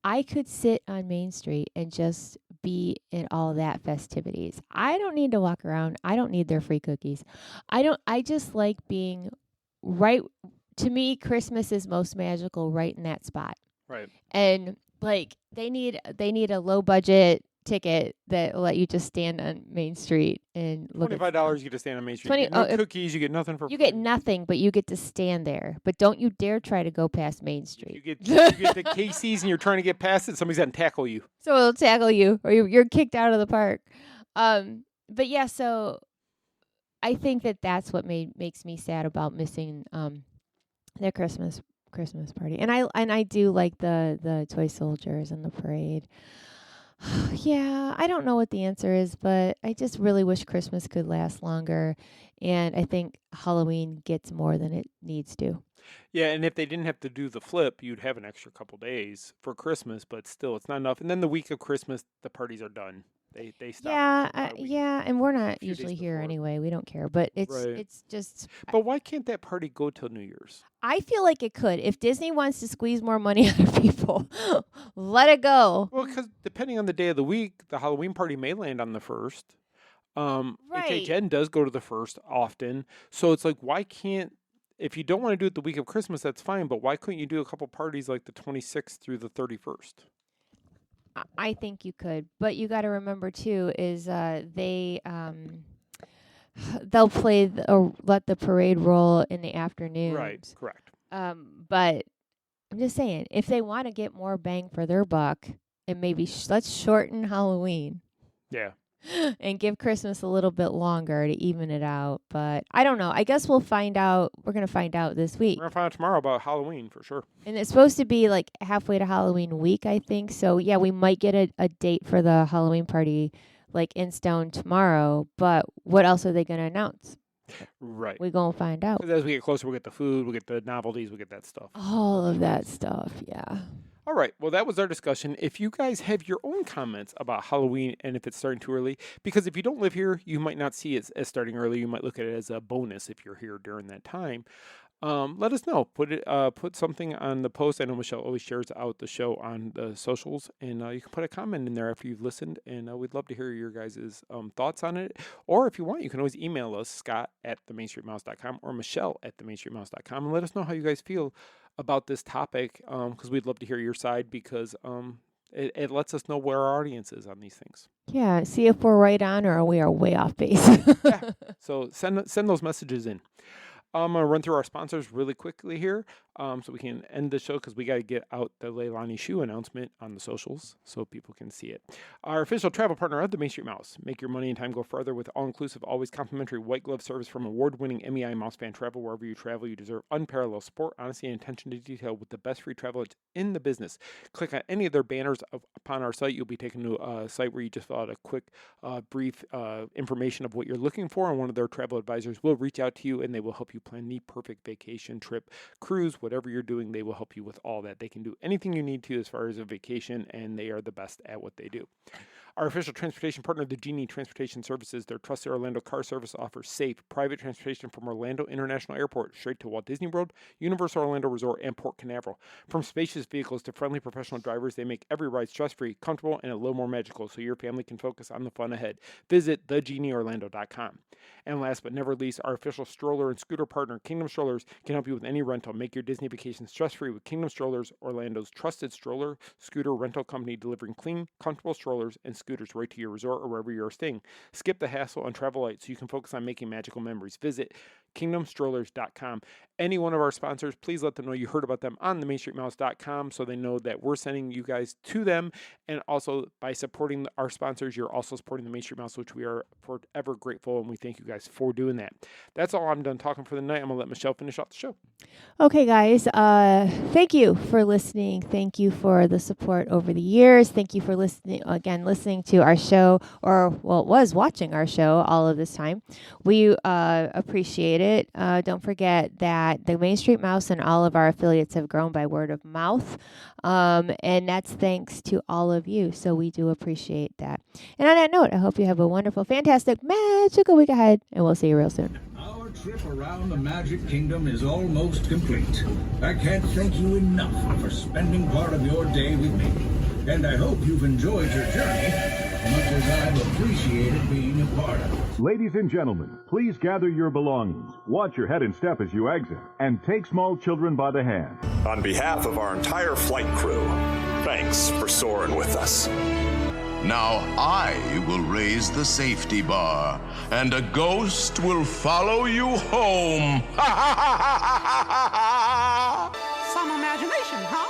B: I could sit on Main Street and just be in all that festivities. I don't need to walk around. I don't need their free cookies. I just like being right. To me, Christmas is most magical right in that spot.
A: Right.
B: And like they need a low budget ticket that will let you just stand on Main Street and look at
A: $25 you get to stand on Main Street.
B: 20
A: You get no
B: if-
A: cookies, you get nothing for
B: you
A: free.
B: get nothing, but you get to stand there. But don't you dare try to go past Main Street.
A: You get the Casey's and you're trying to get past it, somebody's going to tackle you.
B: So it'll tackle you, or you're kicked out of the park. But yeah, so I think that's what makes me sad about missing their Christmas party. And I do like the toy soldiers and the parade. Yeah, I don't know what the answer is, but I just really wish Christmas could last longer. And I think Halloween gets more than it needs to.
A: Yeah, and if they didn't have to do the flip, you'd have an extra couple days for Christmas, but still, it's not enough. And then the week of Christmas, the parties are done. They stop.
B: Yeah, and we're not
A: few days
B: usually here
A: before.
B: anyway. We don't care, but it's
A: Right.
B: it's just.
A: But why can't that party go till New Year's?
B: I feel like it could. If Disney wants to squeeze more money out of people, let it go.
A: Well, because depending on the day of the week, the Halloween party may land on the 1st.
B: Right.
A: HHN does go to the 1st often. So it's like, why can't, if you don't want to do it the week of Christmas, that's fine. But why couldn't you do a couple parties like the 26th through the 31st?
B: I think you could, but you got to remember too is they'll play or let the parade roll in the afternoon.
A: Right, correct.
B: But I'm just saying, if they want to get more bang for their buck, and maybe let's shorten Halloween.
A: Yeah.
B: And give Christmas a little bit longer to even it out. But I don't know. I guess we'll find out. We're going to find out this week.
A: We're going to find out tomorrow about Halloween for sure.
B: And it's supposed to be like halfway to Halloween week, I think. So, yeah, we might get a date for the Halloween party like in stone tomorrow. But what else are they going to announce?
A: Right.
B: We're going to find out.
A: 'Cause as we get closer, we'll get the food, we'll get the novelties, we'll get that stuff.
B: All of that stuff, yeah.
A: All right. Well, that was our discussion. If you guys have your own comments about Halloween and if it's starting too early, because if you don't live here, you might not see it as starting early. You might look at it as a bonus if you're here during that time. Let us know. Put something on the post. I know Michelle always shares out the show on the socials, and you can put a comment in there after you've listened, and we'd love to hear your guys' thoughts on it. Or if you want, you can always email us, scott@themainstreetmouse.com or michelle@themainstreetmouse.com, and let us know how you guys feel about this topic, because we'd love to hear your side, because it lets us know where our audience is on these things.
B: Yeah, see if we're right on or we are way off base.
A: Yeah. So send those messages in. I'm going to run through our sponsors really quickly here, so we can end the show, because we got to get out the Leilani shoe announcement on the socials so people can see it. Our official travel partner of the Main Street Mouse. Make your money and time go further with all-inclusive, always complimentary white glove service from award-winning MEI Mouse Fan Travel. Wherever you travel, you deserve unparalleled support, honesty, and attention to detail with the best free travel agents in the business. Click on any of their banners upon our site. You'll be taken to a site where you just fill out a quick, brief information of what you're looking for, and one of their travel advisors will reach out to you, and they will help you plan the perfect vacation, trip, cruise, whatever you're doing. They will help you with all that. They can do anything you need to as far as a vacation, and they are the best at what they do. Our official transportation partner, the Genie Transportation Services, their trusted Orlando car service, offers safe, private transportation from Orlando International Airport straight to Walt Disney World, Universal Orlando Resort, and Port Canaveral. From spacious vehicles to friendly professional drivers, they make every ride stress-free, comfortable, and a little more magical so your family can focus on the fun ahead. Visit thegenieorlando.com. And last but never least, our official stroller and scooter partner, Kingdom Strollers, can help you with any rental. Make your Disney vacation stress-free with Kingdom Strollers, Orlando's trusted stroller scooter rental company, delivering clean, comfortable strollers and scooters right to your resort or wherever you're staying. Skip the hassle and travel light so you can focus on making magical memories. Visit kingdomstrollers.com. Any one of our sponsors, please let them know you heard about them on the mainstreetmouse.com so they know that we're sending you guys to them. And also, by supporting our sponsors, you're also supporting the Main Street Mouse, which we are forever grateful, and we thank you guys for doing that. That's all I'm done talking for the night. I'm going to let Michelle finish out the show.
B: Okay, guys, thank you for listening. Thank you for the support over the years. Thank you for listening to our show, it was watching our show all of this time. We appreciate it. Don't forget that the Main Street Mouse and all of our affiliates have grown by word of mouth, and that's thanks to all of you, so we do appreciate that. And on that note, I hope you have a wonderful, fantastic, magical week ahead, and we'll see you real soon.
E: Our trip around the Magic Kingdom is almost complete. I can't thank you enough for spending part of your day with me. And I hope you've enjoyed your journey as much as I've appreciated being a part of it.
J: Ladies and gentlemen, please gather your belongings. Watch your head and step as you exit, and take small children by the hand.
F: On behalf of our entire flight crew, thanks for soaring with us.
D: Now I will raise the safety bar, and a ghost will follow you home.
I: Some imagination, huh?